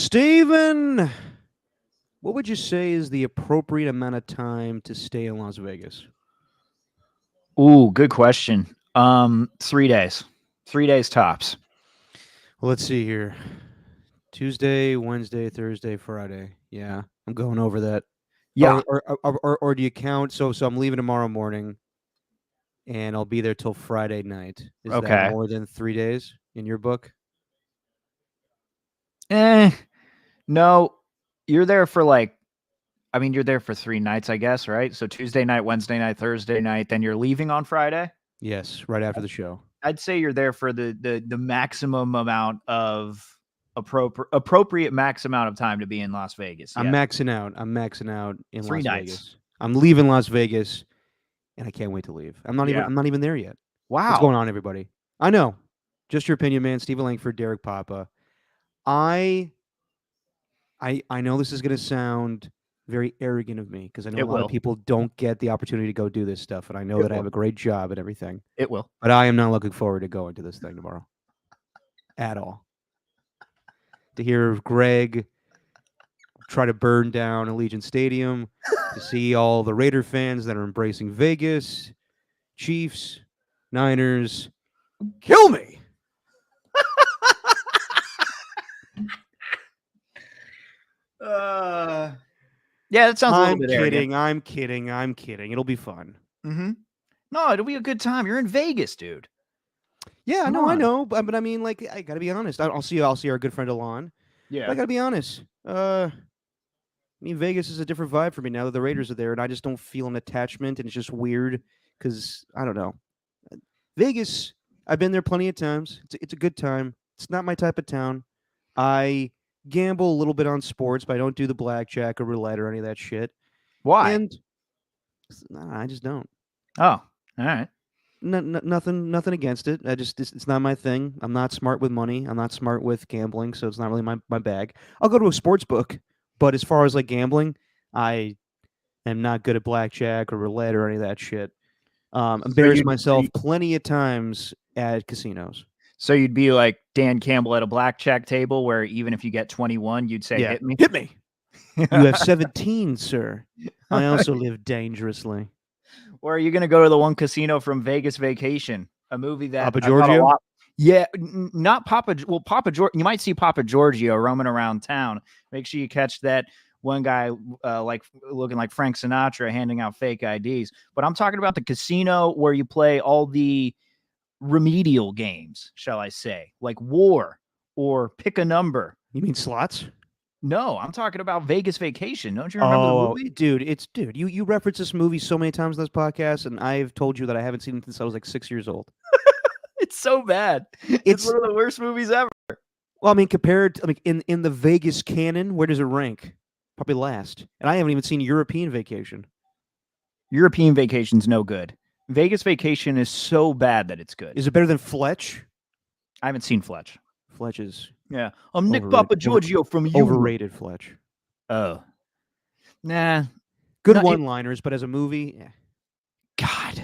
Steven, what would you say is the appropriate amount of time to stay in Las Vegas? Ooh, good question. 3 days. 3 days tops. Well, let's see here. Tuesday, Wednesday, Thursday, Friday. Yeah, I'm going over that. Yeah. Or do you count? So I'm leaving tomorrow morning, and I'll be there till Friday night. Is that Okay. more than 3 days in your book? No, you're there for you're there for 3 nights, I guess, right? So Tuesday night, Wednesday night, Thursday night, then you're leaving on Friday. Yes, right after the show. I'd say you're there for the maximum amount of appropriate max amount of time to be in Las Vegas. I'm Yes. maxing out. I'm maxing out in 3 Las nights. Vegas. I'm leaving Las Vegas, and I can't wait to leave. I'm not even there yet. What's Wow. going on, everybody? I know. Just your opinion, man. Stephen Langford, Derek Papa. I know this is going to sound very arrogant of me because I know It a lot of will. people don't get the opportunity to go do this stuff, and I know It that I will. have a great job and everything. It will. But I am not looking forward to going to this thing tomorrow at all. To hear Greg try to burn down Allegiant Stadium, to see all the Raider fans that are embracing Vegas, Chiefs, Niners, kill me. Yeah, that sounds a little I'm bit kidding. arrogant. I'm kidding. I'm kidding. It'll be fun. Mm-hmm. No, it'll be a good time. You're in Vegas, dude. Yeah, Come I on. know, but I mean, like, I gotta be honest. I'll see our good friend Alon. But I gotta be honest. I mean, Vegas is a different vibe for me now that the Raiders are there, and I just don't feel an attachment, and it's just weird because I don't know. Vegas, I've been there plenty of times. It's a good time. It's not my type of town. I gamble a little bit on sports, but I don't do the blackjack or roulette or any of that shit. Why? And I just don't. Oh, all right. Nothing against it. It's not my thing. I'm not smart with money. I'm not smart with gambling, so it's not really my bag. I'll go to a sports book, but as far as like gambling, I am not good at blackjack or roulette or any of that shit. Embarrassed myself plenty of times at casinos. So you'd be like Dan Campbell at a blackjack table, where even if you get 21, you'd say, "Hit me, hit me." You have 17, sir. I also live dangerously. Or are you going to go to the one casino from Vegas Vacation, a movie that Papa Giorgio? Yeah, not Papa. Well, Papa Giorgio. You might see Papa Giorgio roaming around town. Make sure you catch that one guy, like looking like Frank Sinatra, handing out fake IDs. But I'm talking about the casino where you play all the remedial games, shall I say, like War or Pick a Number. You mean slots? No, I'm talking about Vegas Vacation. Don't you remember the movie? Dude, you reference this movie so many times in this podcast, and I've told you that I haven't seen it since I was like 6 years old. It's so bad. It's one of the worst movies ever. Well, I mean, compared to, in the Vegas canon, where does it rank? Probably last. And I haven't even seen European Vacation. European Vacation's no good. Vegas Vacation is so bad that it's good. Is it better than Fletch? I haven't seen Fletch. Fletch is... Yeah. I'm Nick Papa Giorgio from Europe. Overrated Fletch. Oh. Nah. Good one-liners, but as a movie... God.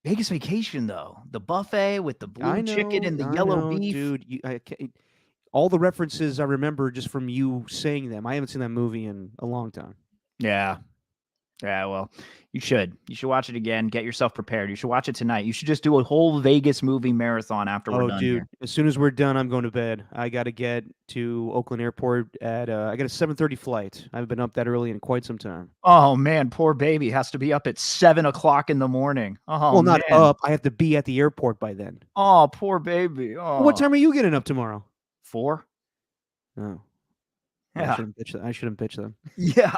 Vegas Vacation, though. The buffet with the blue chicken and the yellow beef. Dude, all the references I remember just from you saying them. I haven't seen that movie in a long time. Yeah. Yeah, well, you should. You should watch it again. Get yourself prepared. You should watch it tonight. You should just do a whole Vegas movie marathon after we're done. Oh, dude. Here. As soon as we're done, I'm going to bed. I got to get to Oakland Airport at... I got a 7:30 flight. I haven't been up that early in quite some time. Oh, man. Poor baby has to be up at 7 o'clock in the morning. Oh, well, not up. I have to be at the airport by then. Oh, poor baby. Oh. Well, what time are you getting up tomorrow? 4. Oh. Yeah. I shouldn't bitch them. Yeah.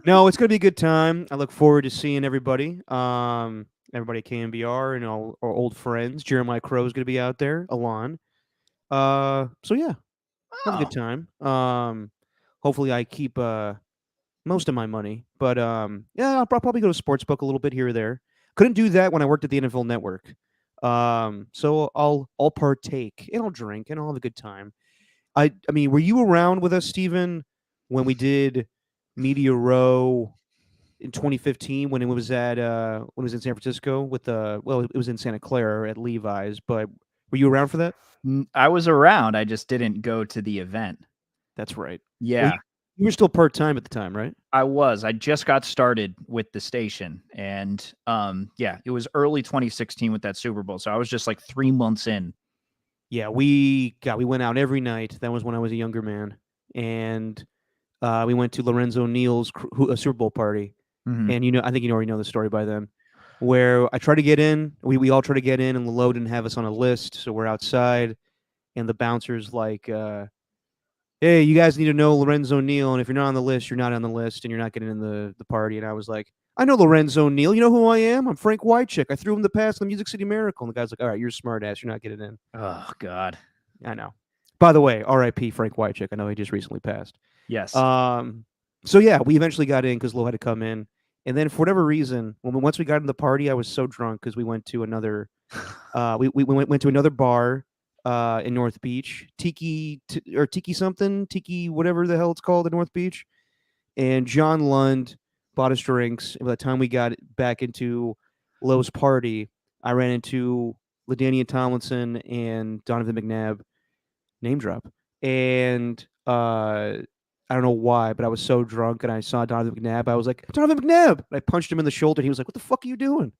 No, it's going to be a good time. I look forward to seeing everybody. Everybody at KMBR and all our old friends. Jeremiah Crow is going to be out there. Alon. So, yeah. Have a good time. Hopefully I keep most of my money. But, yeah, I'll probably go to Sportsbook a little bit here or there. Couldn't do that when I worked at the NFL Network. So I'll partake, and I'll drink, and I'll have a good time. I mean, were you around with us, Steven, when we did Media Row in 2015 when it was at when it was in San Francisco with it was in Santa Clara at Levi's, but Were you around for that? I was around. I just didn't go to the event. That's right. Well, Yeah, you were still part time at the time, right? I was. I just got started with the station, and yeah, it was early 2016 with that Super Bowl. So I was just like 3 months in. Yeah, we went out every night. That was when I was a younger man, and we went to Lorenzo Neal's a Super Bowl party. Mhm. And I think you already know the story by then, where I tried to get in. We all tried to get in, and the low didn't have us on a list, so we're outside, and the bouncer's like, "Hey, you guys need to know Lorenzo Neal, and if you're not on the list, you're not on the list, and you're not getting in the party." And I was like, "I know Lorenzo Neal. You know who I am? I'm Frank Wychick. I threw him the pass in the Music City Miracle." And the guy's like, "All right, you're a smart ass. You're not getting in." Oh God. I know. By the way, R.I.P. Frank Wychick. I know he just recently passed. Yes. Um, so yeah, we eventually got in because Lo had to come in, and then for whatever reason, once we got in the party, I was so drunk because we went to another, we went to another bar, in North Beach, or Tiki something, Tiki whatever the hell it's called in North Beach, and John Lund bought us drinks. And by the time we got back into Lowe's party, I ran into LaDainian Tomlinson and Donovan McNabb, name drop. And I don't know why, but I was so drunk and I saw Donovan McNabb. I was like, Donovan McNabb! And I punched him in the shoulder. And he was like, "What the fuck are you doing?"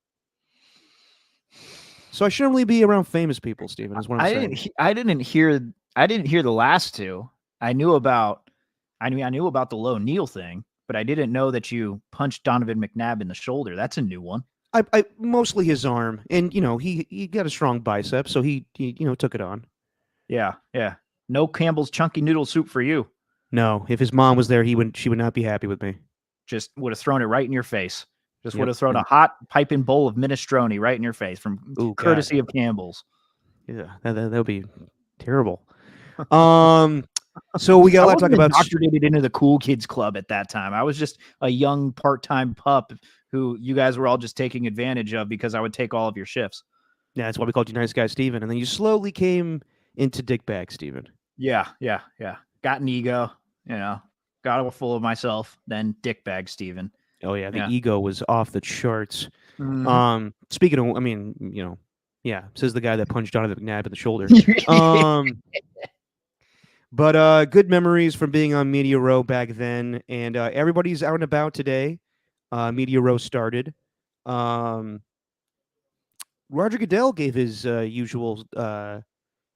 So I shouldn't really be around famous people, Steven, is what I'm saying. I didn't hear. I didn't hear the last two. I knew about. I knew about the Low Neal thing, but I didn't know that you punched Donovan McNabb in the shoulder. That's a new one. I mostly his arm, and he got a strong bicep, so he took it on. Yeah, yeah. No Campbell's chunky noodle soup for you. No, if his mom was there, she would not be happy with me. Just would have thrown it right in your face. Just would Yep. have thrown a hot piping bowl of minestrone right in your face from Oh God, courtesy of Campbell's. yeah, that would be terrible. Um, so we got I a lot to talk wasn't about. indoctrinated into the cool kids club at that time. I was just a young part-time pup who you guys were all just taking advantage of because I would take all of your shifts. Yeah, that's why we called you Nice Guy Steven. And then you slowly came into Dickbag Steven. Yeah, yeah, yeah. Got an ego, got all full of myself, then dickbag Steven. Oh yeah, the Yeah. ego was off the charts. Mhm. Speaking of, I mean, yeah, says the guy that punched Donovan McNabb in the shoulder. But good memories from being on Media Row back then, and everybody's out and about today. Media Row started. Roger Goodell gave his usual, I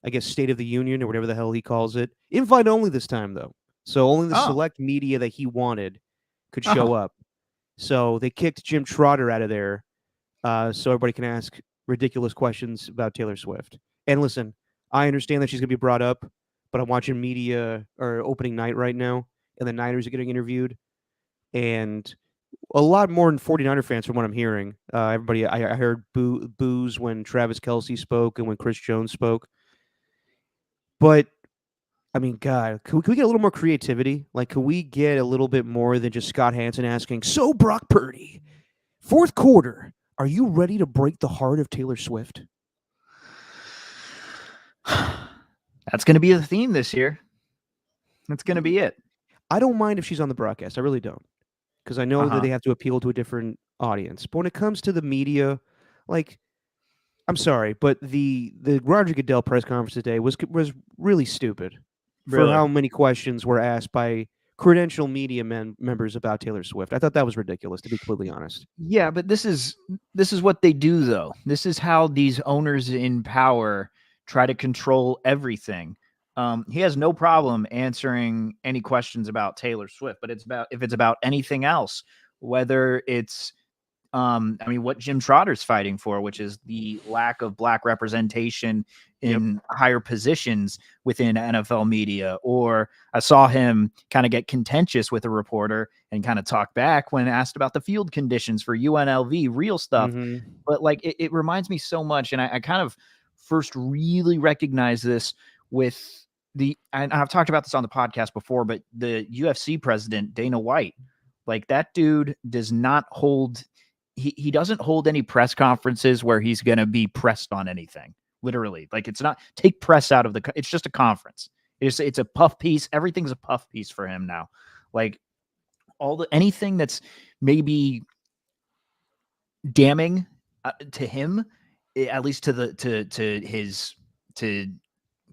guess, State of the Union or whatever the hell he calls it. Invite only this time, though. So only the Oh. select media that he wanted could Oh. show up. So they kicked Jim Trotter out of there, so everybody can ask ridiculous questions about Taylor Swift. And listen, I understand that she's going to be brought up, but I'm watching media or opening night right now, and the Niners are getting interviewed, and a lot more than 49er fans from what I'm hearing. Everybody, I heard boos when Travis Kelce spoke and when Chris Jones spoke. But I mean, God, could we get a little more creativity? Like, could we get a little bit more than just Scott Hansen asking, "So, Brock Purdy, fourth quarter, are you ready to break the heart of Taylor Swift?" That's going to be the theme this year. That's going to be it. I don't mind if she's on the broadcast. I really don't, because I know that they have to appeal to a different audience. But when it comes to the media, like, I'm sorry, but the Roger Goodell press conference today was really stupid for Really? how many questions were asked by credential media members about Taylor Swift. I thought that was ridiculous, to be completely honest. Yeah, but this is what they do though. This is how these owners in power try to control everything. He has no problem answering any questions about Taylor Swift, but if it's about anything else, whether it's I mean, what Jim Trotter's fighting for, which is the lack of black representation in higher positions within NFL media. Or I saw him kind of get contentious with a reporter and kind of talk back when asked about the field conditions for UNLV, real stuff. Mm-hmm. But like, it reminds me so much. And I kind of first really recognized this with and I've talked about this on the podcast before, but the UFC president, Dana White, like that dude does not hold he doesn't hold any press conferences where he's going to be pressed on anything. Literally, like it's not take press out of it's just a conference. It's a puff piece. Everything's a puff piece for him now. Like anything that's maybe damning to him, at least to his to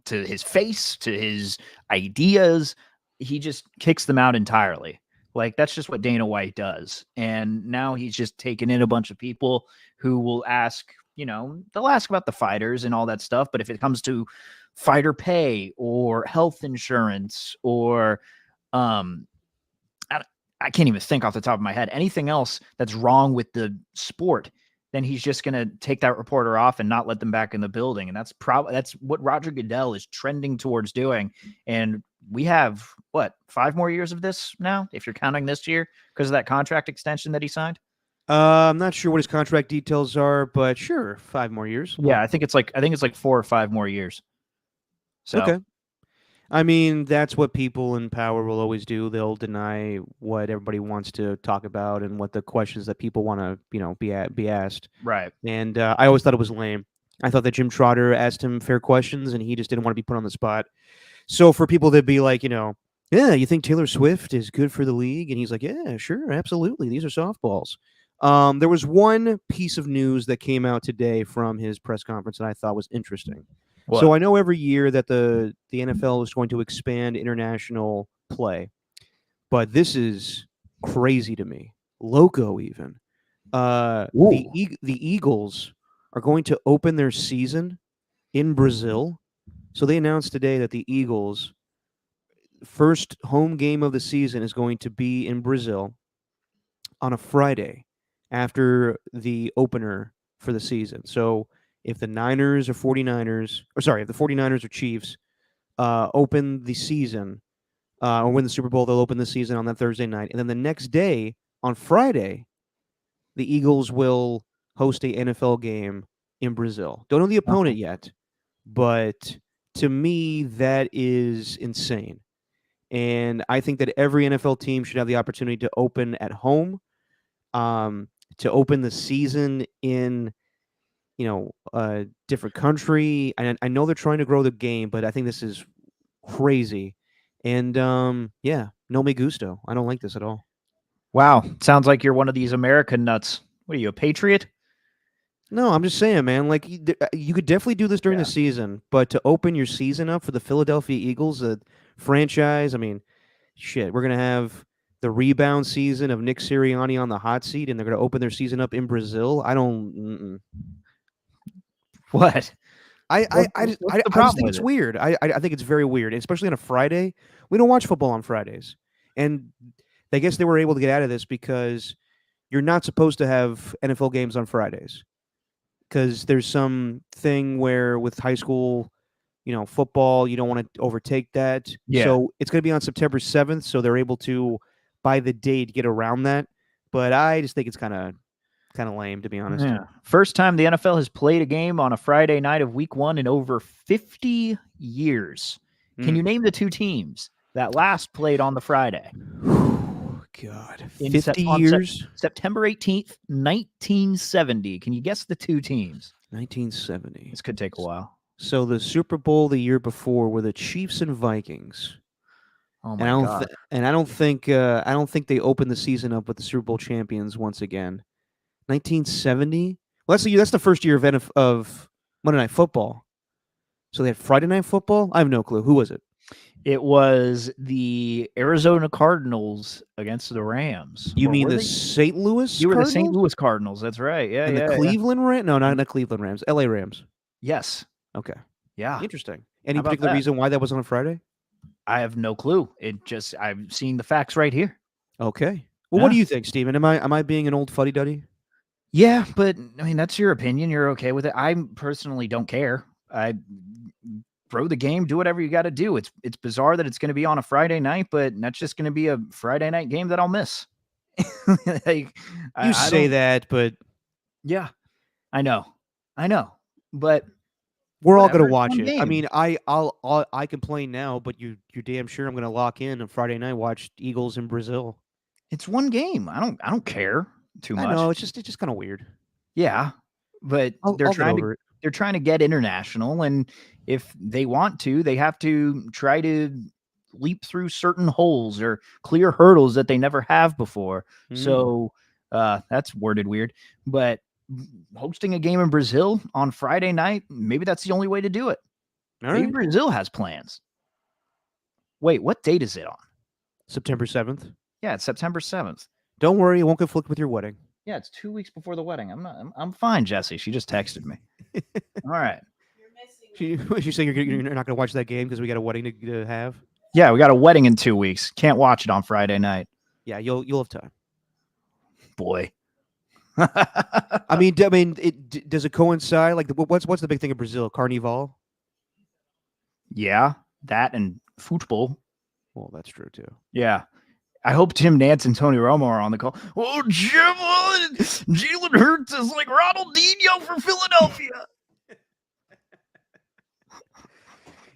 his face, to his ideas. He just kicks them out entirely. Like, that's just what Dana White does. And now he's just taken in a bunch of people who will ask, they'll ask about the fighters and all that stuff. But if it comes to fighter pay or health insurance or, I can't even think off the top of my head, anything else that's wrong with the sport, then he's just going to take that reporter off and not let them back in the building. And that's what Roger Goodell is trending towards doing. And we have 5 more years of this now, if you're counting this year, because of that contract extension that he signed. I'm not sure what his contract details are, but sure, 5 more years. Yeah, I think it's like 4 or 5 more years. So okay. I mean, that's what people in power will always do. They'll deny what everybody wants to talk about and what the questions that people want to, be asked. Right. And I always thought it was lame. I thought that Jim Trotter asked him fair questions, and he just didn't want to be put on the spot. So for people to be like, yeah, you think Taylor Swift is good for the league? And he's like, yeah, sure, absolutely. These are softballs. There was one piece of news that came out today from his press conference that I thought was interesting. What? So I know every year that the NFL is going to expand international play, but this is crazy to me. Loco even. The Eagles are going to open their season in Brazil. So they announced today that the Eagles' first home game of the season is going to be in Brazil on a Friday after the opener for the season. So if the Niners or 49ers, if the 49ers or Chiefs open the season or win the Super Bowl, they'll open the season on that Thursday night. And then the next day, on Friday, the Eagles will host a NFL game in Brazil. Don't know the opponent yet, but to me, that is insane. And I think that every NFL team should have the opportunity to open at home, to open the season in a different country. I know they're trying to grow the game, but I think this is crazy. And yeah, no me gusto. I don't like this at all. Wow. Sounds like you're one of these American nuts. What are you, a patriot? No, I'm just saying, man. Like you could definitely do this during the season, but to open your season up for the Philadelphia Eagles, a franchise, I mean, shit, we're gonna have the rebound season of Nick Sirianni on the hot seat, and they're gonna open their season up in Brazil. I don't. What? I just think it's weird. I think it's very weird, especially on a Friday. We don't watch football on Fridays, and I guess they were able to get out of this because you're not supposed to have NFL games on Fridays because there's some thing where with high school, football, you don't want to overtake that. Yeah. So it's going to be on September 7th, so they're able to, by the date, get around that. But I just think it's kind of lame, to be honest. Yeah. First time the NFL has played a game on a Friday night of week 1 in over 50 years. Can you name the 2 teams that last played on the Friday? God, 50 years? September 18th, 1970. Can you guess the 2 teams? 1970. This could take a while. So the Super Bowl the year before were the Chiefs and Vikings. Oh my God. And I don't think they opened the season up with the Super Bowl champions once again. 1970. Well, that's the first year of Monday Night Football. So they had Friday Night Football. I have no clue. Who was it? It was the Arizona Cardinals against the Rams. You mean the St. Louis? You were the St. Louis Cardinals. That's right. Yeah. And the Cleveland Rams? No, not Cleveland Rams. L.A. Rams. Yes. Okay. Yeah. Interesting. Any particular reason why that was on a Friday? I have no clue. I'm seeing the facts right here. Okay. Well, what do you think, Steven? Am I being an old fuddy-duddy? Yeah, but I mean, that's your opinion. You're okay with it. I personally don't care. I throw the game, do whatever you got to do. It's bizarre that it's going to be on a Friday night, but that's just going to be a Friday night game that I'll miss. You say that, but yeah, I know, but we're all going to watch it. I mean, I complain now, but you're damn sure I'm going to lock in on Friday night, watch Eagles in Brazil. It's one game. I don't care too much. I know, it's just kind of weird. Yeah, but they're trying to get international, and if they want to, they have to try to leap through certain holes or clear hurdles that they never have before. So that's worded weird, but hosting a game in Brazil on Friday night, maybe that's the only way to do it. All Maybe right. Brazil has plans. Wait, what date is it on? September 7th. Yeah, it's September 7th. Don't worry, it won't conflict with your wedding. Yeah, it's 2 weeks before the wedding. I'm fine, Jesse. She just texted me. All right. She's saying you're not going to watch that game because we got a wedding to have. Yeah, we got a wedding in 2 weeks. Can't watch it on Friday night. Yeah, you'll have time. Boy. I mean, does it coincide? Like, what's the big thing in Brazil? Carnival. Yeah, that and football. Well, that's true too. Yeah. I hope Tim Nance and Tony Romo are on the call. Oh, Jalen Hurts is like Ronaldinho for Philadelphia.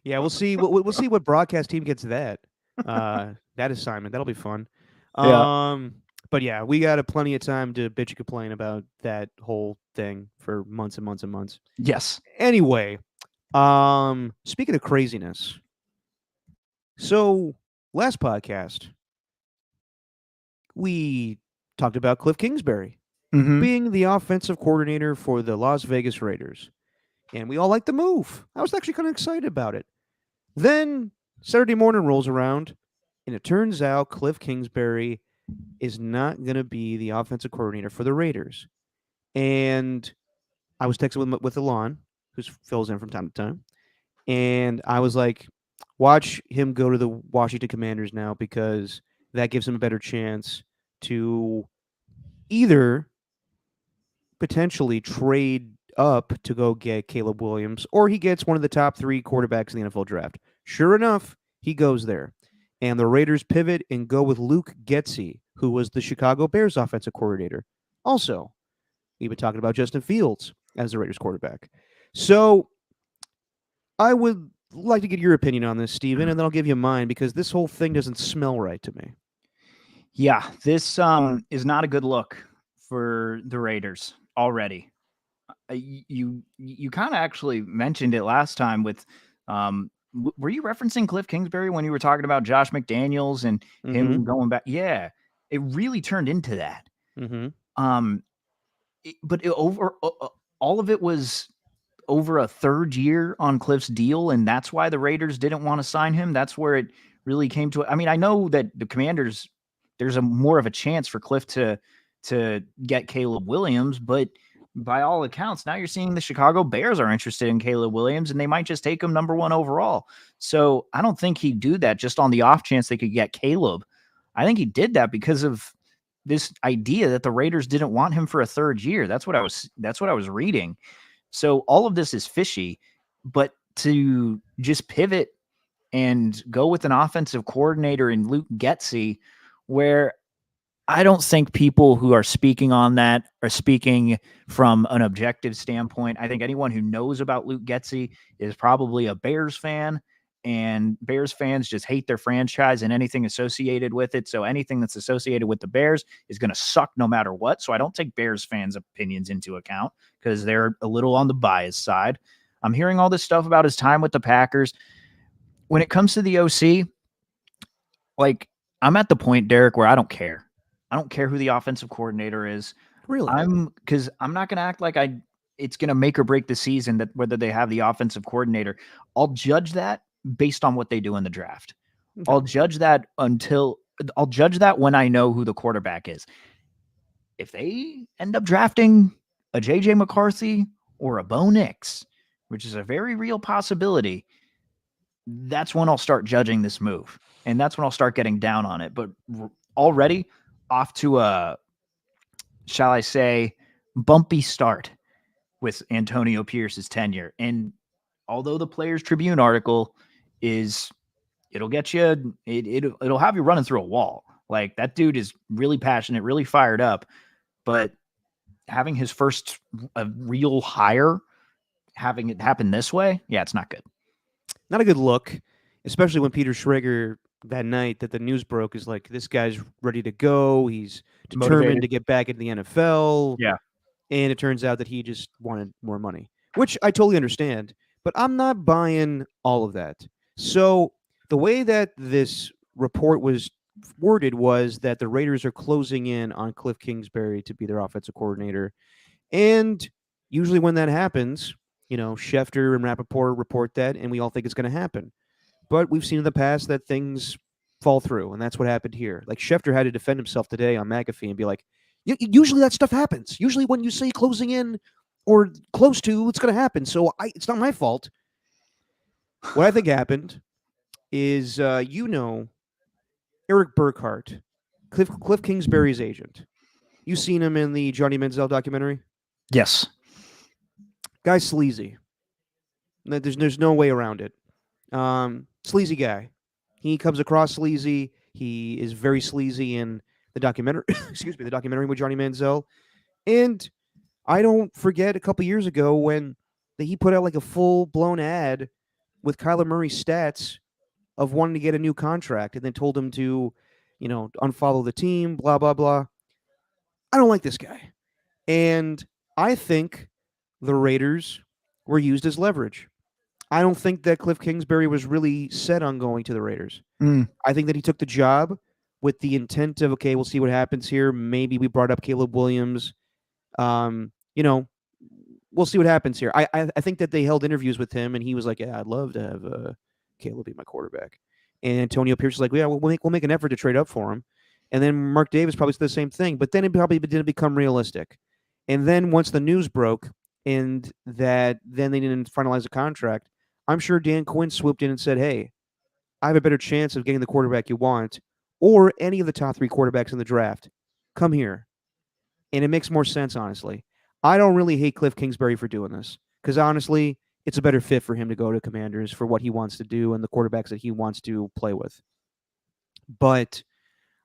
Yeah, we'll see. We'll see what broadcast team gets that that assignment. That'll be fun. Yeah. But yeah, we got plenty of time to bitch and complain about that whole thing for months and months and months. Yes. Anyway, speaking of craziness, so last podcast we talked about Cliff Kingsbury being the offensive coordinator for the Las Vegas Raiders, and we all liked the move. I was actually kind of excited about it. Then Saturday morning rolls around, and it turns out Cliff Kingsbury is not going to be the offensive coordinator for the Raiders. And I was texting with Alon, who fills in from time to time, and I was like, watch him go to the Washington Commanders now because that gives him a better chance to either potentially trade up to go get Caleb Williams, or he gets one of the top 3 quarterbacks in the NFL draft. Sure enough, he goes there. And the Raiders pivot and go with Luke Getsy, who was the Chicago Bears offensive coordinator. Also, we've been talking about Justin Fields as the Raiders quarterback. So I would like to get your opinion on this, Steven, and then I'll give you mine because this whole thing doesn't smell right to me. Yeah, this is not a good look for the Raiders already. You kind of actually mentioned it last time with were you referencing Cliff Kingsbury when you were talking about Josh McDaniels and him going back? Yeah, it really turned into that. All of it was over a third year on Cliff's deal, and that's why the Raiders didn't want to sign him. That's where it really came to it. I mean, I know that the Commanders, there's a more of a chance for Cliff to get Caleb Williams, but by all accounts, now you're seeing the Chicago Bears are interested in Caleb Williams, and they might just take him number 1 overall. So I don't think he'd do that just on the off chance they could get Caleb. I think he did that because of this idea that the Raiders didn't want him for a third year. That's what I was reading. So all of this is fishy, but to just pivot and go with an offensive coordinator in Luke Getsy, where I don't think people who are speaking on that are speaking from an objective standpoint. I think anyone who knows about Luke Getsy is probably a Bears fan, and Bears fans just hate their franchise and anything associated with it. So anything that's associated with the Bears is going to suck no matter what. So I don't take Bears fans' opinions into account because they're a little on the bias side. I'm hearing all this stuff about his time with the Packers. When it comes to the OC, like, I'm at the point, Derek, where I don't care. I don't care who the offensive coordinator is. Really? Because I'm not going to act like it's going to make or break the season that whether they have the offensive coordinator. I'll judge that based on what they do in the draft. Okay. I'll judge that when I know who the quarterback is. If they end up drafting a JJ McCarthy or a Bo Nix, which is a very real possibility, that's when I'll start judging this move. And that's when I'll start getting down on it. But already off to a, shall I say, bumpy start with Antonio Pierce's tenure. And although the Players Tribune article it'll get you, it'll have you running through a wall. Like, that dude is really passionate, really fired up. But having his first real hire, having it happen this way, yeah, it's not good. Not a good look, especially when Peter Schrager that night that the news broke is like, this guy's ready to go. He's determined Motivated to get back into the NFL. Yeah. And it turns out that he just wanted more money, which I totally understand, but I'm not buying all of that. So the way that this report was worded was that the Raiders are closing in on Cliff Kingsbury to be their offensive coordinator. And usually when that happens, Schefter and Rappaport report that, and we all think it's going to happen. But we've seen in the past that things fall through, and that's what happened here. Like Schefter had to defend himself today on McAfee and be like, usually that stuff happens. Usually when you say closing in or close to, it's going to happen. So it's not my fault. What I think happened is, Eric Burkhart, Cliff Kingsbury's agent. You seen him in the Johnny Manziel documentary? Yes. Guy's sleazy. There's no way around it. Sleazy guy. He comes across sleazy. He is very sleazy in the documentary. Excuse me, the documentary with Johnny Manziel. And I don't forget a couple years ago when he put out like a full blown ad with Kyler Murray's stats of wanting to get a new contract, and then told him to, unfollow the team. Blah blah blah. I don't like this guy, and I think the Raiders were used as leverage. I don't think that Cliff Kingsbury was really set on going to the Raiders. Mm. I think that he took the job with the intent of, okay, we'll see what happens here. Maybe we brought up Caleb Williams. Um, you know, we'll see what happens here. I think that they held interviews with him, and he was like, yeah, I'd love to have Caleb be my quarterback. And Antonio Pierce was like, yeah, we'll make an effort to trade up for him. And then Mark Davis probably said the same thing, but then it probably didn't become realistic. And then once the news broke and that then they didn't finalize the contract, I'm sure Dan Quinn swooped in and said, hey, I have a better chance of getting the quarterback you want or any of the top 3 quarterbacks in the draft. Come here. And it makes more sense, honestly. I don't really hate Cliff Kingsbury for doing this because, honestly, it's a better fit for him to go to Commanders for what he wants to do and the quarterbacks that he wants to play with. But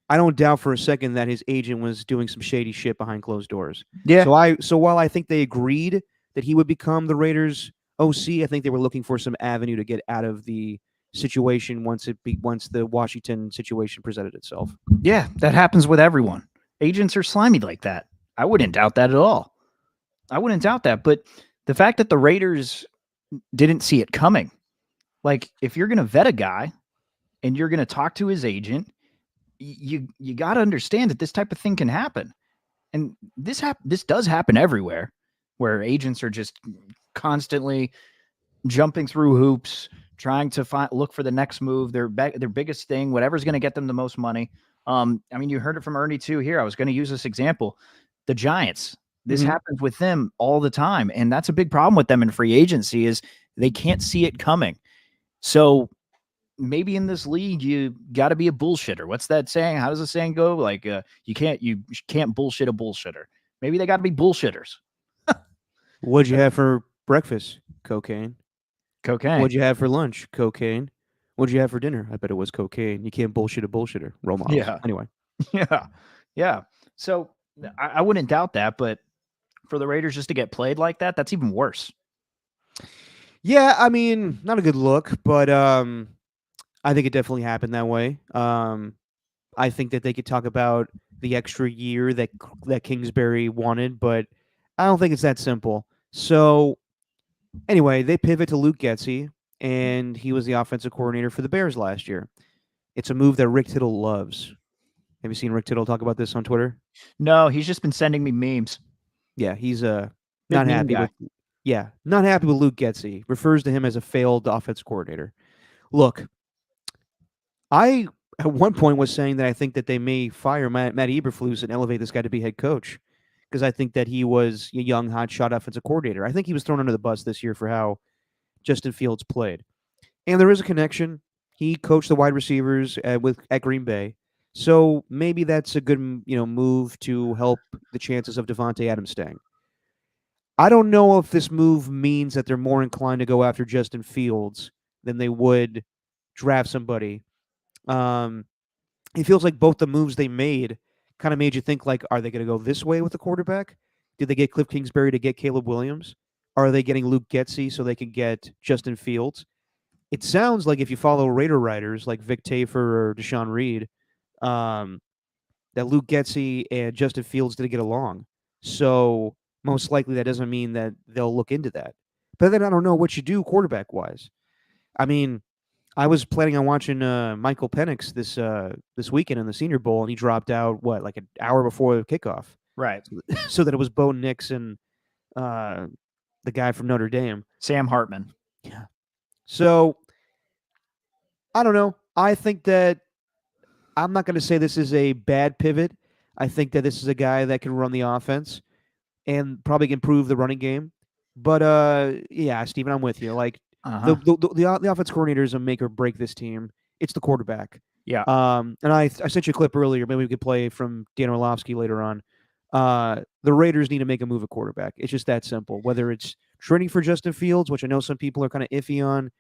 I don't doubt for a second that his agent was doing some shady shit behind closed doors. Yeah. So while I think they agreed that he would become the Raiders OC, I think they were looking for some avenue to get out of the situation once the Washington situation presented itself. Yeah, that happens with everyone. Agents are slimy like that. I wouldn't doubt that at all. I wouldn't doubt that. But the fact that the Raiders didn't see it coming, like if you're going to vet a guy and you're going to talk to his agent, you got to understand that this type of thing can happen. And this does happen everywhere, where agents are just constantly jumping through hoops, trying to look for the next move, their biggest thing, whatever's going to get them the most money. I mean, you heard it from Ernie too here. I was going to use this example. The Giants, this happens with them all the time. And that's a big problem with them in free agency is they can't see it coming. So maybe in this league, you got to be a bullshitter. What's that saying? How does the saying go? Like, you can't bullshit a bullshitter. Maybe they got to be bullshitters. What'd you have for breakfast? Cocaine. What'd you have for lunch? Cocaine. What'd you have for dinner? I bet it was cocaine. You can't bullshit a bullshitter. Role models. Yeah. Anyway. Yeah. So I wouldn't doubt that, but for the Raiders just to get played like that, that's even worse. Yeah, I mean, not a good look, but I think it definitely happened that way. I think that they could talk about the extra year that Kingsbury wanted, but I don't think it's that simple. So anyway, they pivot to Luke Getsy, and he was the offensive coordinator for the Bears last year. It's a move that Rick Tittle loves. Have you seen Rick Tittle talk about this on Twitter? No, he's just been sending me memes. Yeah, he's not Big meme happy guy. not happy with Luke Getsy. Refers to him as a failed offensive coordinator. Look, I at one point was saying that I think that they may fire Matt Eberflus and elevate this guy to be head coach because I think that he was a young, hotshot offensive coordinator. I think he was thrown under the bus this year for how Justin Fields played. And there is a connection. He coached the wide receivers at Green Bay. So maybe that's a good move to help the chances of Devontae Adams staying. I don't know if this move means that they're more inclined to go after Justin Fields than they would draft somebody. It feels like both the moves they made kind of made you think, like, are they going to go this way with the quarterback? Did they get Cliff Kingsbury to get Caleb Williams? Are they getting Luke Getsy so they can get Justin Fields? It sounds like if you follow Raider writers like Vic Tafur or Deshaun Reed, that Luke Getsy and Justin Fields didn't get along. So most likely that doesn't mean that they'll look into that. But then I don't know what you do quarterback-wise. I mean, I was planning on watching Michael Penix this weekend in the Senior Bowl, and he dropped out, like an hour before the kickoff. Right. So that it was Bo Nix and the guy from Notre Dame. Sam Hartman. Yeah. So I don't know. I think that I'm not going to say this is a bad pivot. I think that this is a guy that can run the offense and probably improve the running game. But yeah, Steven, I'm with you. Like the offense coordinator is a make or break this team. It's the quarterback. Yeah. And I sent you a clip earlier. Maybe we could play from Dan Orlovsky later on. The Raiders need to make a move at quarterback. It's just that simple. Whether it's trading for Justin Fields, which I know some people are kind of iffy on,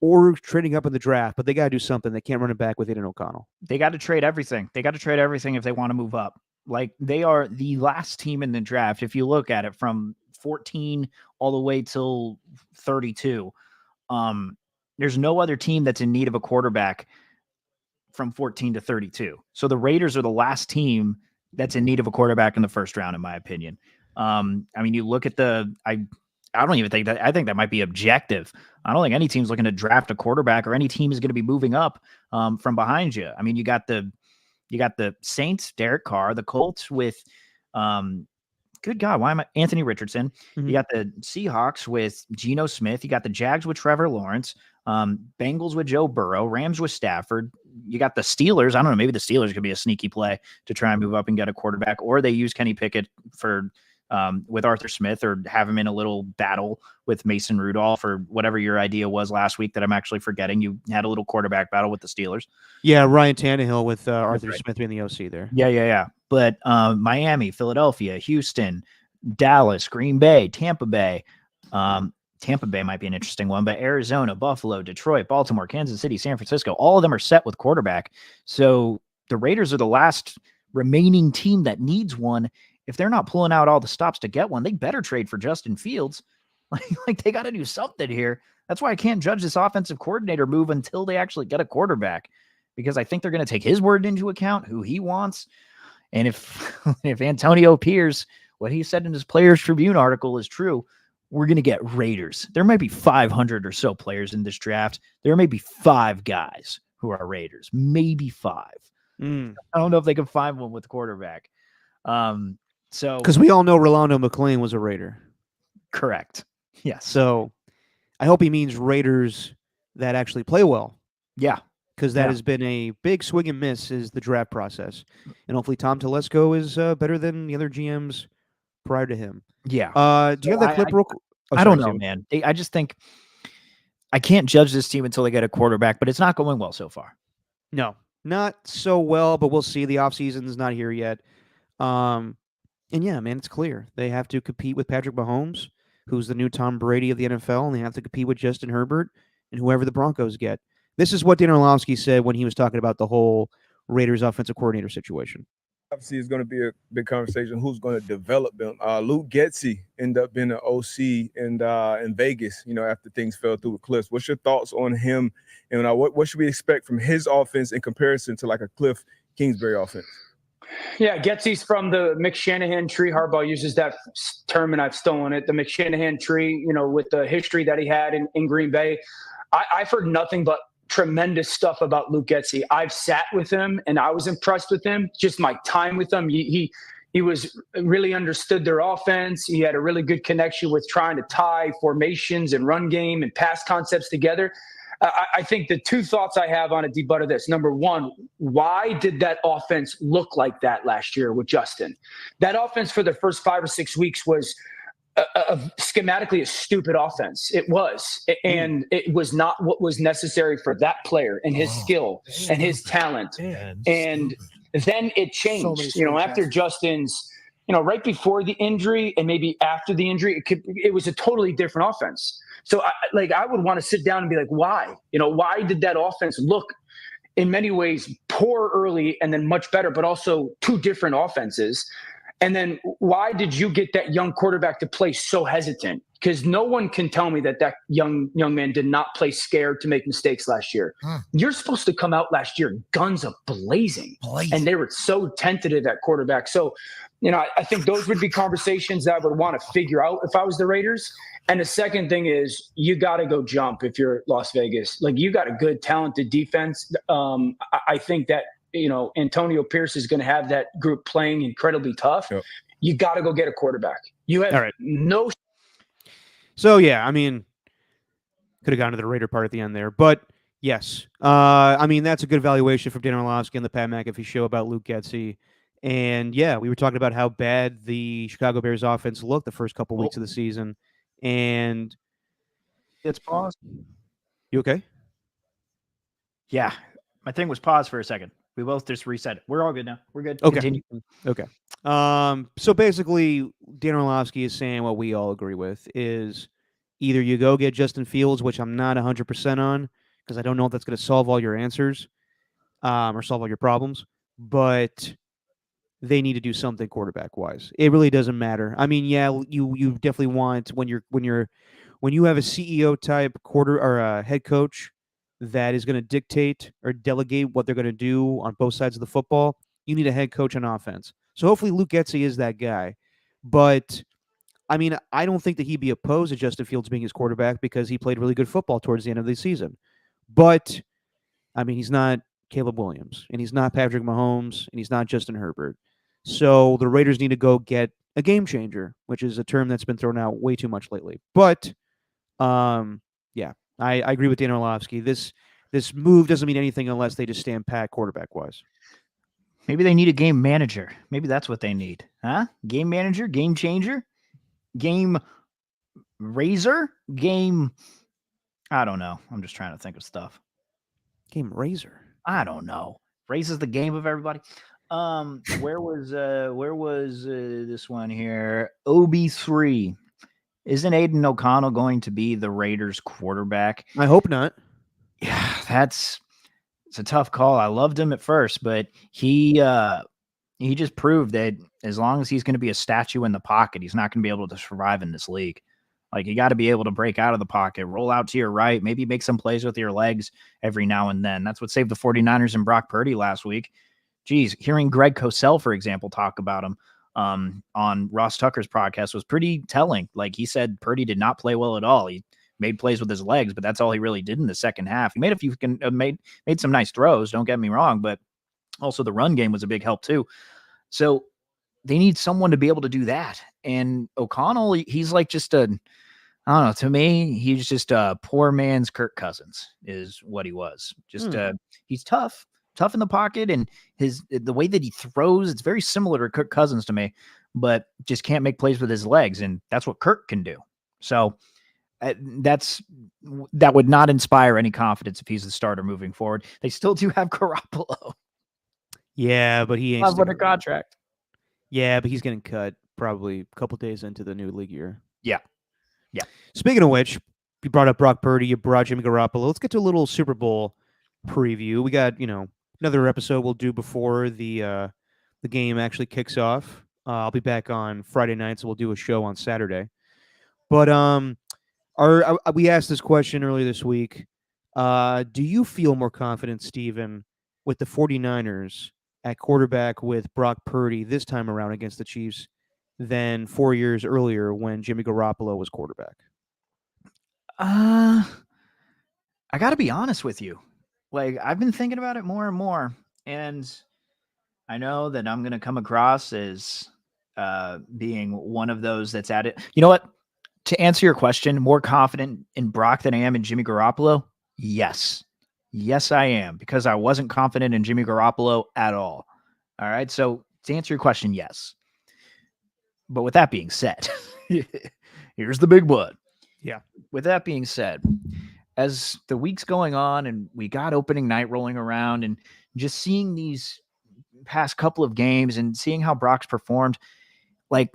or trading up in the draft, but they got to do something. They can't run it back with Aiden O'Connell. They got to trade everything. They got to trade everything if they want to move up. Like, they are the last team in the draft. If you look at it from 14 all the way till 32, there's no other team that's in need of a quarterback from 14 to 32. So the Raiders are the last team that's in need of a quarterback in the first round, in my opinion. I mean, you look at I don't even think that. I think that might be objective. I don't think any team's looking to draft a quarterback, or any team is going to be moving up from behind you. I mean, you got the Saints, Derek Carr, the Colts with, good God, why am I Anthony Richardson? Mm-hmm. You got the Seahawks with Geno Smith. You got the Jags with Trevor Lawrence. Bengals with Joe Burrow. Rams with Stafford. You got the Steelers. I don't know. Maybe the Steelers could be a sneaky play to try and move up and get a quarterback, or they use Kenny Pickett for. With Arthur Smith, or have him in a little battle with Mason Rudolph, or whatever your idea was last week that I'm actually forgetting. You had a little quarterback battle with the Steelers. Yeah, Ryan Tannehill with Arthur Smith being the OC there. Yeah. But Miami, Philadelphia, Houston, Dallas, Green Bay, Tampa Bay. Tampa Bay might be an interesting one, but Arizona, Buffalo, Detroit, Baltimore, Kansas City, San Francisco, all of them are set with quarterback. So the Raiders are the last remaining team that needs one. If they're not pulling out all the stops to get one, they better trade for Justin Fields. Like they got to do something here. That's why I can't judge this offensive coordinator move until they actually get a quarterback, because I think they're going to take his word into account, who he wants. And if Antonio Pierce, what he said in his Players Tribune article is true, we're going to get Raiders. There might be 500 or so players in this draft. There may be 5 guys who are Raiders, maybe 5. I don't know if they can find one with quarterback. So, because we all know Rolando McClain was a Raider. Correct. Yes. So I hope he means Raiders that actually play well. Yeah. Because that has been a big swing and miss is the draft process. And hopefully Tom Telesco is better than the other GMs prior to him. Yeah. Do you have that clip real quick? I don't know, man. I just think I can't judge this team until they get a quarterback, but it's not going well so far. No, not so well, but we'll see. The offseason is not here yet. And yeah, man, it's clear. They have to compete with Patrick Mahomes, who's the new Tom Brady of the NFL, and they have to compete with Justin Herbert and whoever the Broncos get. This is what Dan Orlovsky said when he was talking about the whole Raiders offensive coordinator situation. Obviously, it's going to be a big conversation. Who's going to develop them? Luke Getsy ended up being an OC in Vegas, after things fell through the cliffs. What's your thoughts on him? And what should we expect from his offense in comparison to like a Cliff Kingsbury offense? Yeah, Getsy's from the McShanahan tree. Harbaugh uses that term, and I've stolen it. The McShanahan tree, with the history that he had in Green Bay. I've heard nothing but tremendous stuff about Luke Getsy. I've sat with him, and I was impressed with him. Just my time with him. He was really understood their offense. He had a really good connection with trying to tie formations and run game and pass concepts together. I think the 2 thoughts I have on a debut of this. Number one, why did that offense look like that last year with Justin? That offense for the first 5 or 6 weeks was schematically a stupid offense. It was. And it was not what was necessary for that player and his skill and his talent. And then it changed, after Justin's, right before the injury and maybe after the injury, it was a totally different offense. So I would want to sit down and be like, why? Why did that offense look in many ways poor early and then much better, but also 2 different offenses? And then why did you get that young quarterback to play so hesitant? Because no one can tell me that young man did not play scared to make mistakes last year. You're supposed to come out last year guns a-blazing. And they were so tentative at quarterback. So, I think those would be conversations that I would want to figure out if I was the Raiders. And the second thing is you got to go jump if you're Las Vegas. Like, you got a good, talented defense. I think that, Antonio Pierce is going to have that group playing incredibly tough. Yep. You got to go get a quarterback. You have no. So yeah, I mean, could have gone to the Raider part at the end there, but yes, I mean that's a good valuation from Dan Orlovsky and the Pat McAfee show about Luke Getsy. And yeah, we were talking about how bad the Chicago Bears offense looked the first couple weeks of the season. And It's paused. you okay? Yeah, my thing was paused for a second. We both just reset it. We're all good now. We're good. Okay. Continue. Okay. So basically, Dan Orlovsky is saying what we all agree with is either you go get Justin Fields, which I'm not 100% on because I don't know if that's going to solve all your answers or solve all your problems, but they need to do something quarterback wise. It really doesn't matter. I mean, yeah, you definitely want when you have a CEO type quarter or a head coach that is going to dictate or delegate what they're going to do on both sides of the football, you need a head coach on offense. So hopefully Luke Getsy is that guy. But I mean, I don't think that he'd be opposed to Justin Fields being his quarterback because he played really good football towards the end of the season. But I mean, he's not Caleb Williams, and he's not Patrick Mahomes, and he's not Justin Herbert. So the Raiders need to go get a game changer, which is a term that's been thrown out way too much lately. But yeah, I agree with Dan Orlovsky. This move doesn't mean anything unless they just stand pat quarterback wise. Maybe they need a game manager. Maybe that's what they need. Huh? Game manager, game changer, game raiser, game. I don't know. I'm just trying to think of stuff. Game raiser. I don't know. Raises the game of everybody. Where was this one here? OB3. Isn't Aiden O'Connell going to be the Raiders quarterback? I hope not. Yeah, it's a tough call. I loved him at first, but he just proved that as long as he's going to be a statue in the pocket, he's not going to be able to survive in this league. Like, you got to be able to break out of the pocket, roll out to your right, maybe make some plays with your legs every now and then. That's what saved the 49ers and Brock Purdy last week. Geez, hearing Greg Cosell, for example, talk about him on Ross Tucker's podcast was pretty telling. Like, he said Purdy did not play well at all. He made plays with his legs, but that's all he really did in the second half. He made a few made some nice throws, don't get me wrong, but also the run game was a big help too. So they need someone to be able to do that. And O'Connell, he's like just I don't know, to me, he's just a poor man's Kirk Cousins is what he was. Just he's tough in the pocket, and the way that he throws, it's very similar to Kirk Cousins to me, but just can't make plays with his legs, and that's what Kirk can do. So that would not inspire any confidence if he's the starter moving forward. They still do have Garoppolo. Yeah, but he ain't under contract. Yeah, but he's getting cut probably a couple days into the new league year. Yeah. Speaking of which, you brought up Brock Purdy, you brought Jimmy Garoppolo. Let's get to a little Super Bowl preview. We got, another episode we'll do before the game actually kicks off. I'll be back on Friday night, so we'll do a show on Saturday. But we asked this question earlier this week. Do you feel more confident, Steven, with the 49ers at quarterback with Brock Purdy this time around against the Chiefs than 4 years earlier when Jimmy Garoppolo was quarterback? I got to be honest with you. Like, I've been thinking about it more and more, and I know that I'm going to come across as being one of those that's at it. You know what? To answer your question, more confident in Brock than I am in Jimmy Garoppolo? Yes. Yes, I am, because I wasn't confident in Jimmy Garoppolo at all. All right. So to answer your question, yes. But with that being said, here's the big one. Yeah. With that being said, as the week's going on and we got opening night rolling around and just seeing these past couple of games and seeing how Brock's performed, like,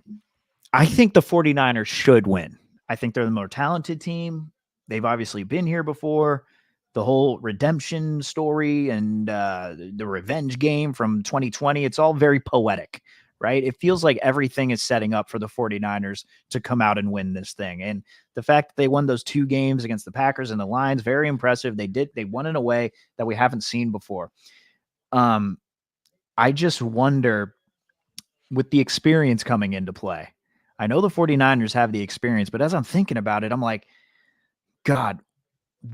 I think the 49ers should win. I think they're the more talented team. They've obviously been here before. The whole redemption story and the revenge game from 2020, it's all very poetic, right? It feels like everything is setting up for the 49ers to come out and win this thing. And the fact that they won those two games against the Packers and the Lions, very impressive. They won in a way that we haven't seen before. I just wonder, with the experience coming into play, I know the 49ers have the experience, but as I'm thinking about it, I'm like, God,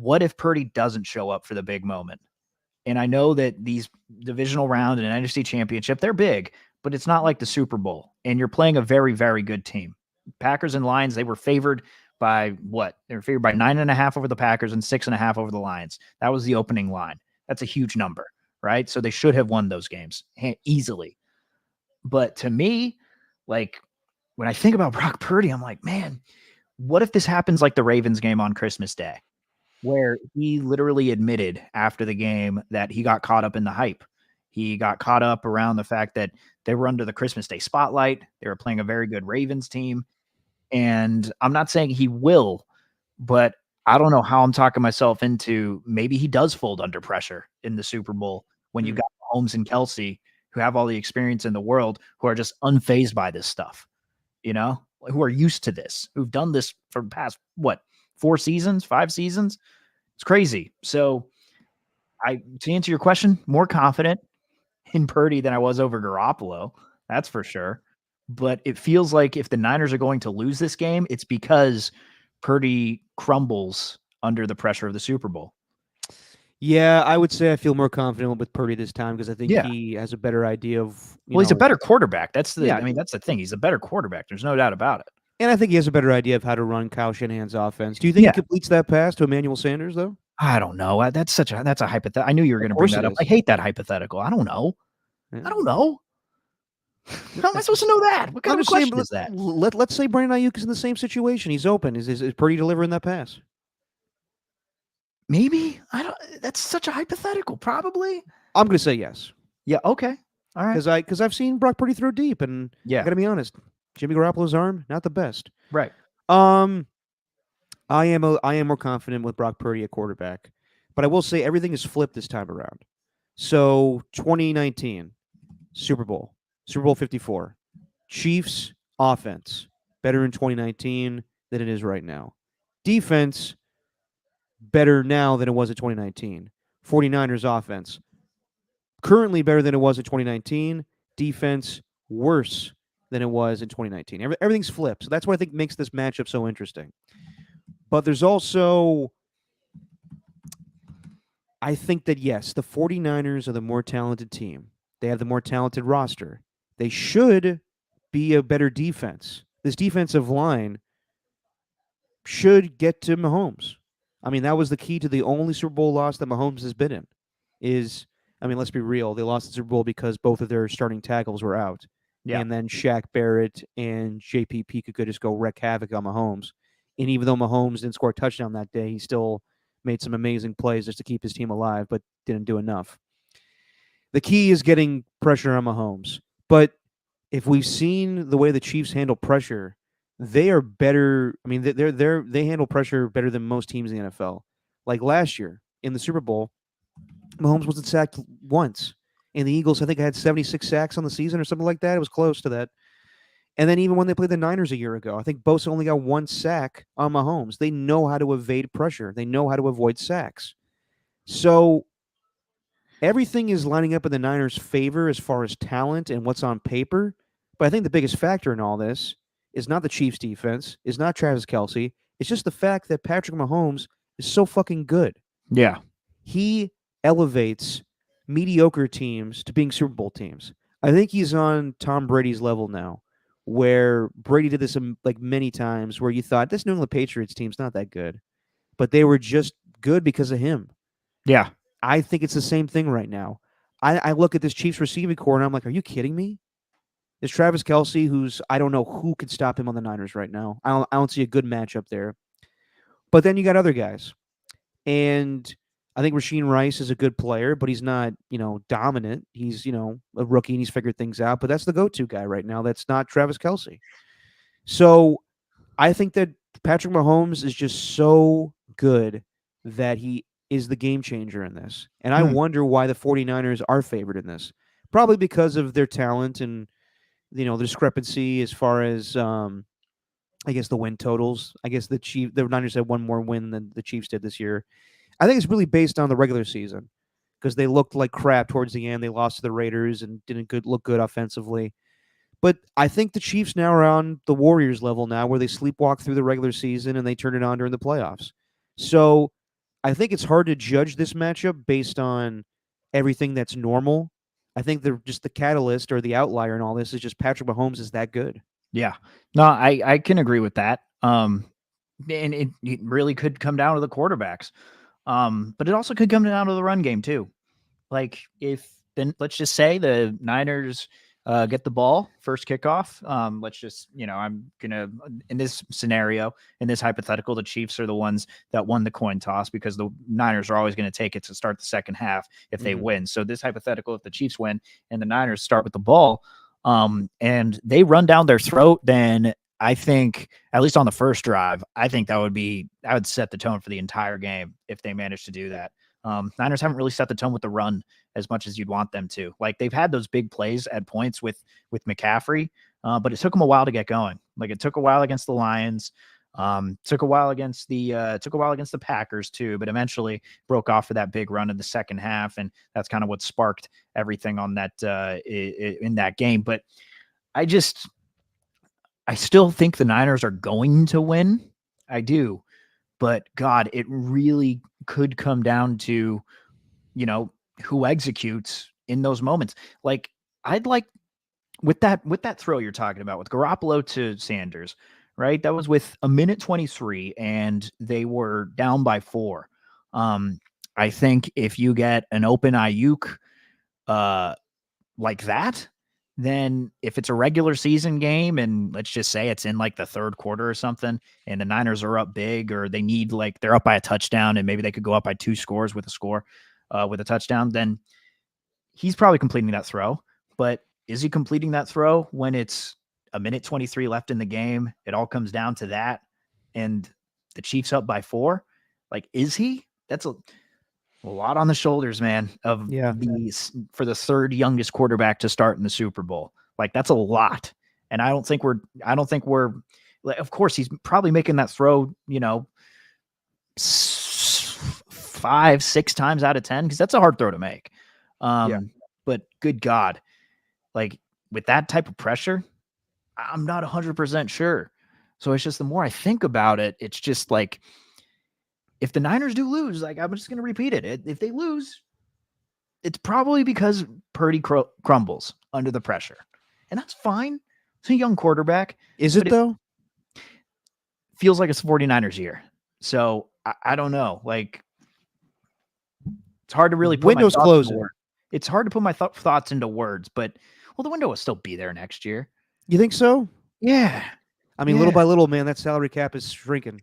what if Purdy doesn't show up for the big moment? And I know that these divisional round and an NFC championship, they're big, but it's not like the Super Bowl. And you're playing a very, very good team. Packers and Lions, they were favored by what? They were favored by 9.5 over the Packers and 6.5 over the Lions. That was the opening line. That's a huge number, right? So they should have won those games easily. But to me, like when I think about Brock Purdy, I'm like, man, what if this happens like the Ravens game on Christmas Day, where he literally admitted after the game that he got caught up in the hype. He got caught up around the fact that they were under the Christmas Day spotlight. They were playing a very good Ravens team. And I'm not saying he will, but I don't know how I'm talking myself into maybe he does fold under pressure in the Super Bowl when you've got Mahomes and Kelsey who have all the experience in the world, who are just unfazed by this stuff, who are used to this, who've done this for the past, 4 seasons, 5 seasons. It's crazy. So to answer your question, more confident in Purdy than I was over Garoppolo. That's for sure. But it feels like if the Niners are going to lose this game, it's because Purdy crumbles under the pressure of the Super Bowl. Yeah, I would say I feel more confident with Purdy this time because I think he has a better idea of. He's a better quarterback. That's the. Yeah. I mean, that's the thing. He's a better quarterback. There's no doubt about it. And I think he has a better idea of how to run Kyle Shanahan's offense. Do you think he completes that pass to Emmanuel Sanders though? I don't know. That's a hypothetical. I knew you were going to bring that up. I hate that hypothetical. I don't know. Yeah. I don't know. How am I supposed to know that? What kind of question is that? Let's say Brandon Ayuk is in the same situation. He's open. Is Purdy delivering that pass? Maybe. I don't. That's such a hypothetical. Probably. I'm going to say yes. Yeah. Okay. All right. Because I've seen Brock Purdy throw deep, and I got to be honest, Jimmy Garoppolo's arm not the best. Right. I am more confident with Brock Purdy at quarterback, but I will say everything is flipped this time around. So 2019 Super Bowl 54, Chiefs offense better in 2019 than it is right now. Defense better now than it was in 2019. 49ers offense currently better than it was in 2019. Defense worse than it was in 2019. Everything's flipped. So that's what I think makes this matchup so interesting. But there's also, I think that, yes, the 49ers are the more talented team. They have the more talented roster. They should be a better defense. This defensive line should get to Mahomes. I mean, that was the key to the only Super Bowl loss that Mahomes has been in. Let's be real. They lost the Super Bowl because both of their starting tackles were out. Yeah. And then Shaq Barrett and JPP could just go wreak havoc on Mahomes. And even though Mahomes didn't score a touchdown that day, he still made some amazing plays just to keep his team alive, but didn't do enough. The key is getting pressure on Mahomes. But if we've seen the way the Chiefs handle pressure, they are better. I mean, they handle pressure better than most teams in the NFL. Like last year in the Super Bowl, Mahomes wasn't sacked once. And the Eagles, I think, had 76 sacks on the season or something like that. It was close to that. And then even when they played the Niners a year ago, I think Bosa only got 1 sack on Mahomes. They know how to evade pressure. They know how to avoid sacks. So everything is lining up in the Niners' favor as far as talent and what's on paper. But I think the biggest factor in all this is not the Chiefs' defense, is not Travis Kelce. It's just the fact that Patrick Mahomes is so fucking good. Yeah. He elevates mediocre teams to being Super Bowl teams. I think he's on Tom Brady's level now, where Brady did this like many times where you thought this New England Patriots team's not that good, but they were just good because of him. Yeah. I think it's the same thing right now. I look at this Chiefs receiving core and I'm like, are you kidding me? It's Travis Kelce, who's, I don't know who could stop him on the Niners right now. I don't see a good matchup there. But then you got other guys. And I think Rasheed Rice is a good player, but he's not, dominant. He's, a rookie and he's figured things out. But that's the go-to guy right now. That's not Travis Kelce. So I think that Patrick Mahomes is just so good that he is the game changer in this. And I wonder why the 49ers are favored in this. Probably because of their talent and, the discrepancy as far as, I guess, the win totals. I guess the Niners had one more win than the Chiefs did this year. I think it's really based on the regular season because they looked like crap towards the end. They lost to the Raiders and didn't look good offensively. But I think the Chiefs now are on the Warriors level now where they sleepwalk through the regular season and they turn it on during the playoffs. So I think it's hard to judge this matchup based on everything that's normal. I think just the catalyst or the outlier in all this is just Patrick Mahomes is that good. Yeah. No, I can agree with that. and it really could come down to the quarterbacks. But it also could come down to the run game too. Like if then let's just say the Niners get the ball first kickoff. Let's just, I'm gonna in this scenario, in this hypothetical, the Chiefs are the ones that won the coin toss because the Niners are always going to take it to start the second half if they win. So this hypothetical, if the Chiefs win and the Niners start with the ball, and they run down their throat, then I think, at least on the first drive, I think that would set the tone for the entire game if they manage to do that. Niners haven't really set the tone with the run as much as you'd want them to. Like they've had those big plays at points with McCaffrey, but it took them a while to get going. Like it took a while against the Lions, took a while against the Packers too, but eventually broke off for that big run in the second half, and that's kind of what sparked everything on that in that game. But I still think the Niners are going to win. I do. But God, it really could come down to, who executes in those moments. Like I'd like with that throw you're talking about with Garoppolo to Sanders, right? That was with 1:23 and they were down by 4. I think if you get an open Ayuk like that, then if it's a regular season game and let's just say it's in like the third quarter or something and the Niners are up big or they need they're up by a touchdown and maybe they could go up by 2 scores with a touchdown, then he's probably completing that throw. But is he completing that throw when it's 1:23 left in the game? It all comes down to that. And the Chiefs up by 4. Like, is he? That's a lot on the shoulders, man, of for the third youngest quarterback to start in the Super Bowl. Like that's a lot. And I don't think we're of course he's probably making that throw, 5-6 times out of 10, because that's a hard throw to make. But good God, like with that type of pressure, I'm not 100% sure. So it's just the more I think about it, it's just like, if the Niners do lose, like I'm just going to repeat it. If they lose, it's probably because Purdy crumbles under the pressure. And that's fine. It's a young quarterback. Is it though? Feels like it's 49ers year. So I don't know. Like it's hard to really put Window's closing. It's hard to put my thoughts into words, but the window will still be there next year. You think so? Yeah. I mean, little by little, man, that salary cap is shrinking.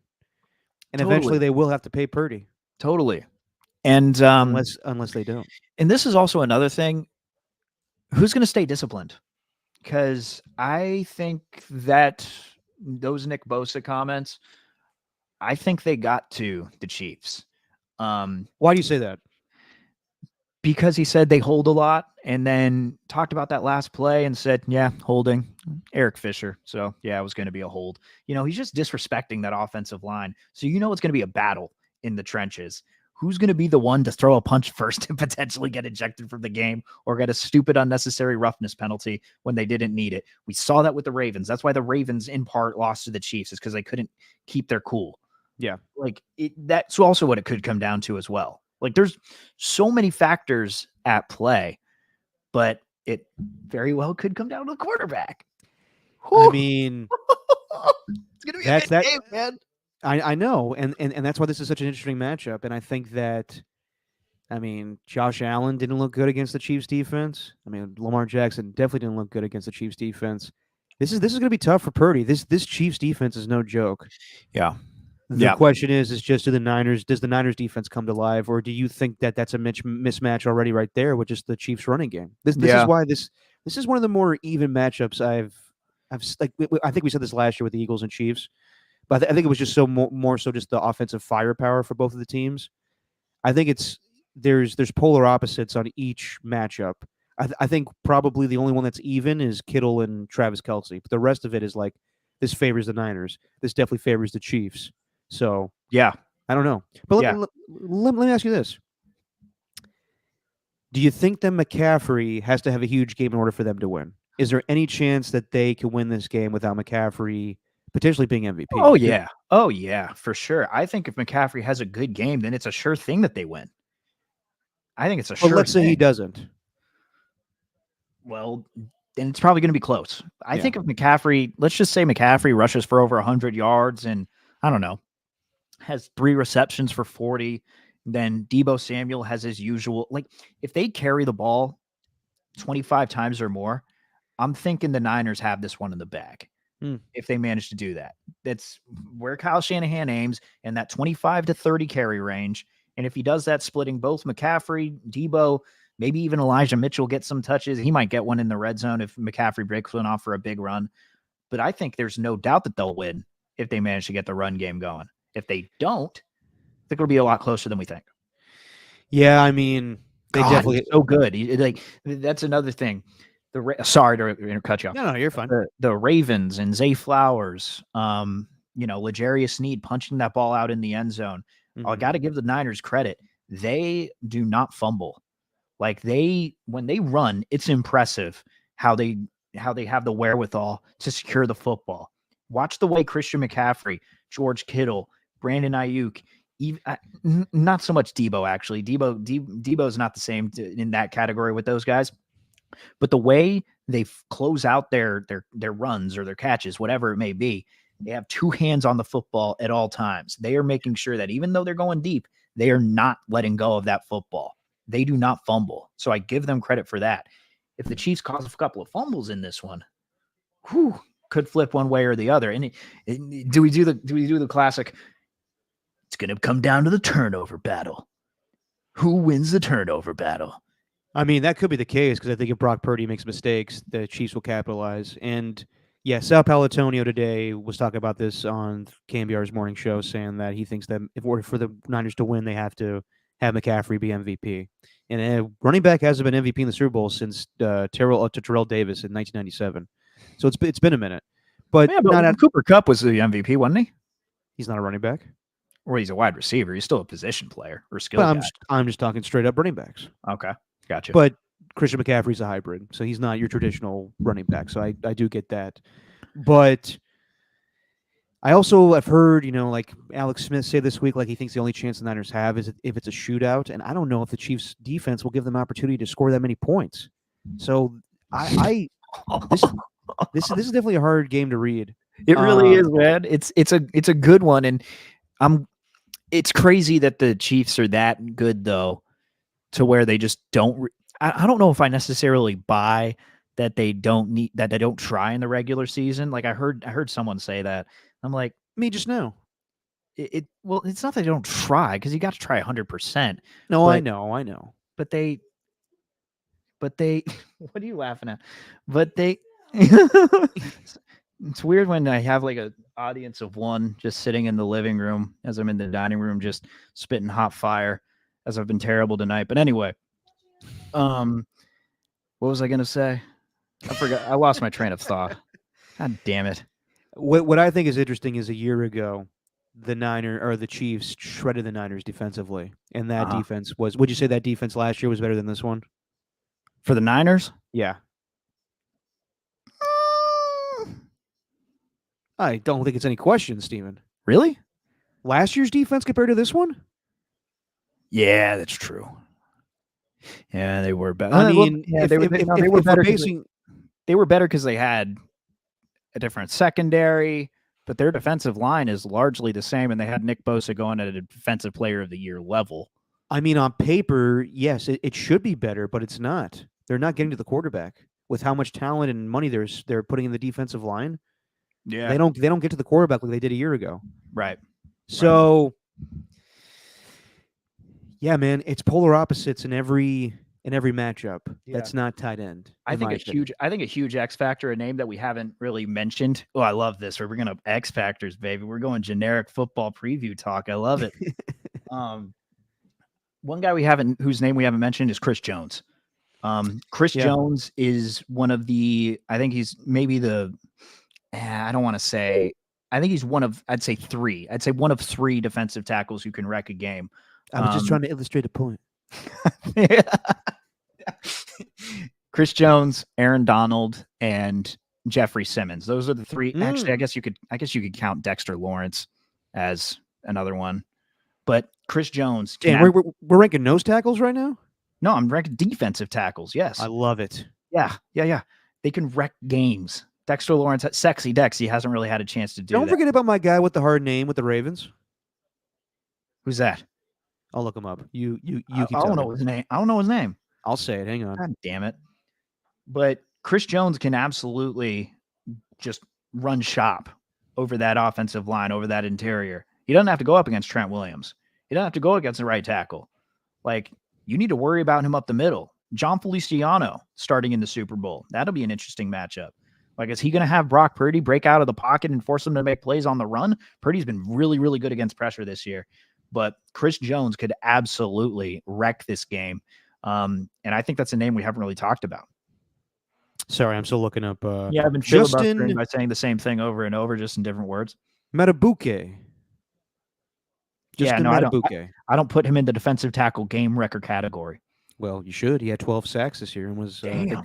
And eventually they will have to pay Purdy. Totally. And unless they don't. And this is also another thing. Who's going to stay disciplined? Because I think that those Nick Bosa comments, I think they got to the Chiefs. Why do you say that? Because he said they hold a lot and then talked about that last play and said, yeah, holding Eric Fisher. So yeah, it was going to be a hold. He's just disrespecting that offensive line. So it's going to be a battle in the trenches. Who's going to be the one to throw a punch first and potentially get ejected from the game or get a stupid unnecessary roughness penalty when they didn't need it? We saw that with the Ravens. That's why the Ravens in part lost to the Chiefs, is because they couldn't keep their cool. Yeah. Like that's also what it could come down to as well. Like there's so many factors at play, but it very well could come down to the quarterback. I mean, it's gonna be a good game, man. I know, and that's why this is such an interesting matchup. And I think that, Josh Allen didn't look good against the Chiefs defense. Lamar Jackson definitely didn't look good against the Chiefs defense. This is going to be tough for Purdy. This Chiefs defense is no joke. Yeah. The question is just does the Niners defense come to life, or do you think that that's a mismatch already right there with just the Chiefs running game? This is why this is one of the more even matchups I've like. I think we said this last year with the Eagles and Chiefs, but I think it was just so more so just the offensive firepower for both of the teams. I think there's polar opposites on each matchup. I think probably the only one that's even is Kittle and Travis Kelce, but the rest of it is like this favors the Niners. This definitely favors the Chiefs. So yeah, I don't know. But let me ask you this. Do you think that McCaffrey has to have a huge game in order for them to win? Is there any chance that they could win this game without McCaffrey potentially being MVP? Oh, yeah. Oh, yeah, for sure. I think if McCaffrey has a good game, then it's a sure thing that they win. I think it's a sure thing. Let's say he doesn't. Well, then it's probably going to be close. I think if McCaffrey, let's just say McCaffrey rushes for over 100 yards and, I don't know, has 3 receptions for 40. Then Deebo Samuel has his usual. Like, if they carry the ball 25 times or more, I'm thinking the Niners have this one in the bag. If they manage to do that. That's where Kyle Shanahan aims, in that 25 to 30 carry range. And if he does that, splitting both McCaffrey, Deebo, maybe even Elijah Mitchell get some touches. He might get one in the red zone if McCaffrey breaks one off for a big run. But I think there's no doubt that they'll win if they manage to get the run game going. If they don't, I think it'll be a lot closer than we think. Yeah, I mean, they definitely he's so good. That's another thing. Sorry to cut you off. No, you're fine. The Ravens and Zay Flowers, L'Jarius Sneed punching that ball out in the end zone. I got to give the Niners credit. They do not fumble. Like, when they run, it's impressive how they have the wherewithal to secure the football. Watch the way Christian McCaffrey, George Kittle, Brandon Ayuk, not so much Deebo, actually. Deebo's not the same in that category with those guys. But the way they close out their runs or their catches, whatever it may be, they have 2 hands on the football at all times. They are making sure that even though they're going deep, they are not letting go of that football. They do not fumble. So I give them credit for that. If the Chiefs cause a couple of fumbles in this one, could flip one way or the other. And do we do the classic? It's going to come down to the turnover battle. Who wins the turnover battle? I mean, that could be the case, because I think if Brock Purdy makes mistakes, the Chiefs will capitalize. And yeah, Sal Paolatonio today was talking about this on KNBR's morning show, saying that he thinks that in order for the Niners to win, they have to have McCaffrey be MVP. And running back hasn't been MVP in the Super Bowl since Terrell Davis in 1997. So it's been a minute. But, Cooper Kupp was the MVP, wasn't he? He's not a running back. Or he's a wide receiver. He's still a position player or skill guy. I'm just talking straight up running backs. Okay. Gotcha. But Christian McCaffrey's a hybrid, so he's not your traditional running back. So I do get that. But I also have heard, like Alex Smith say this week, like he thinks the only chance the Niners have is if it's a shootout. And I don't know if the Chiefs' defense will give them opportunity to score that many points. So this is definitely a hard game to read. It really is, man. It's a good one, and it's crazy that the Chiefs are that good though, to where they just don't. I don't know if I necessarily buy that they don't try in the regular season. Like I heard someone say that. I'm like, me just now. Well, it's not that they don't try, because you got to try 100%. No, I know. But they. What are you laughing at? But they. It's weird when I have like an audience of one just sitting in the living room as I'm in the dining room, just spitting hot fire, as I've been terrible tonight. But anyway, what was I going to say? I forgot. I lost my train of thought. God damn it. What I think is interesting is a year ago, the Chiefs shredded the Niners defensively. And that defense would you say that defense last year was better than this one? For the Niners? Yeah. I don't think it's any question, Steven. Really? Last year's defense compared to this one? Yeah, that's true. Yeah, they were better. I mean, they were better. They were better because they had a different secondary, but their defensive line is largely the same, and they had Nick Bosa going at a defensive player of the year level. I mean, on paper, yes, it should be better, but it's not. They're not getting to the quarterback with how much talent and money they're putting in the defensive line. Yeah, they don't get to the quarterback like they did a year ago. Right. So, yeah, man, it's polar opposites in every matchup. Yeah. That's not tight end. I think a huge X factor, a name that we haven't really mentioned. Oh, I love this. We're gonna X factors, baby. We're going generic football preview talk. I love it. One guy whose name we haven't mentioned is Chris Jones. Chris Jones is one of the. I think he's maybe the. I don't want to say. I think he's one of. I'd say three. I'd say one of three defensive tackles who can wreck a game. I was just trying to illustrate a point. Chris Jones, Aaron Donald, and Jeffrey Simmons. Those are the three. Actually, I guess you could count Dexter Lawrence as another one. But Chris Jones. We're ranking nose tackles right now? No, I'm ranking defensive tackles. Yes. I love it. Yeah. They can wreck games. Dexter Lawrence, sexy Dex. He hasn't really had a chance to do that. Don't forget about my guy with the hard name with the Ravens. Who's that? I'll look him up. You keep I don't talking. know his name. I don't know his name. I'll say it. Hang on. God damn it. But Chris Jones can absolutely just run shop over that offensive line, over that interior. He doesn't have to go up against Trent Williams. He doesn't have to go against the right tackle. Like, you need to worry about him up the middle. John Feliciano starting in the Super Bowl. That'll be an interesting matchup. Like, is he going to have Brock Purdy break out of the pocket and force him to make plays on the run? Purdy's been really, really good against pressure this year. But Chris Jones could absolutely wreck this game. And I think that's a name we haven't really talked about. Sorry, I'm still looking up. Yeah, I've been Justin filibustering by saying the same thing over and over, just in different words. Matabuke. Justin Matabuke. I don't put him in the defensive tackle game record category. Well, you should. He had 12 sacks this year and was I think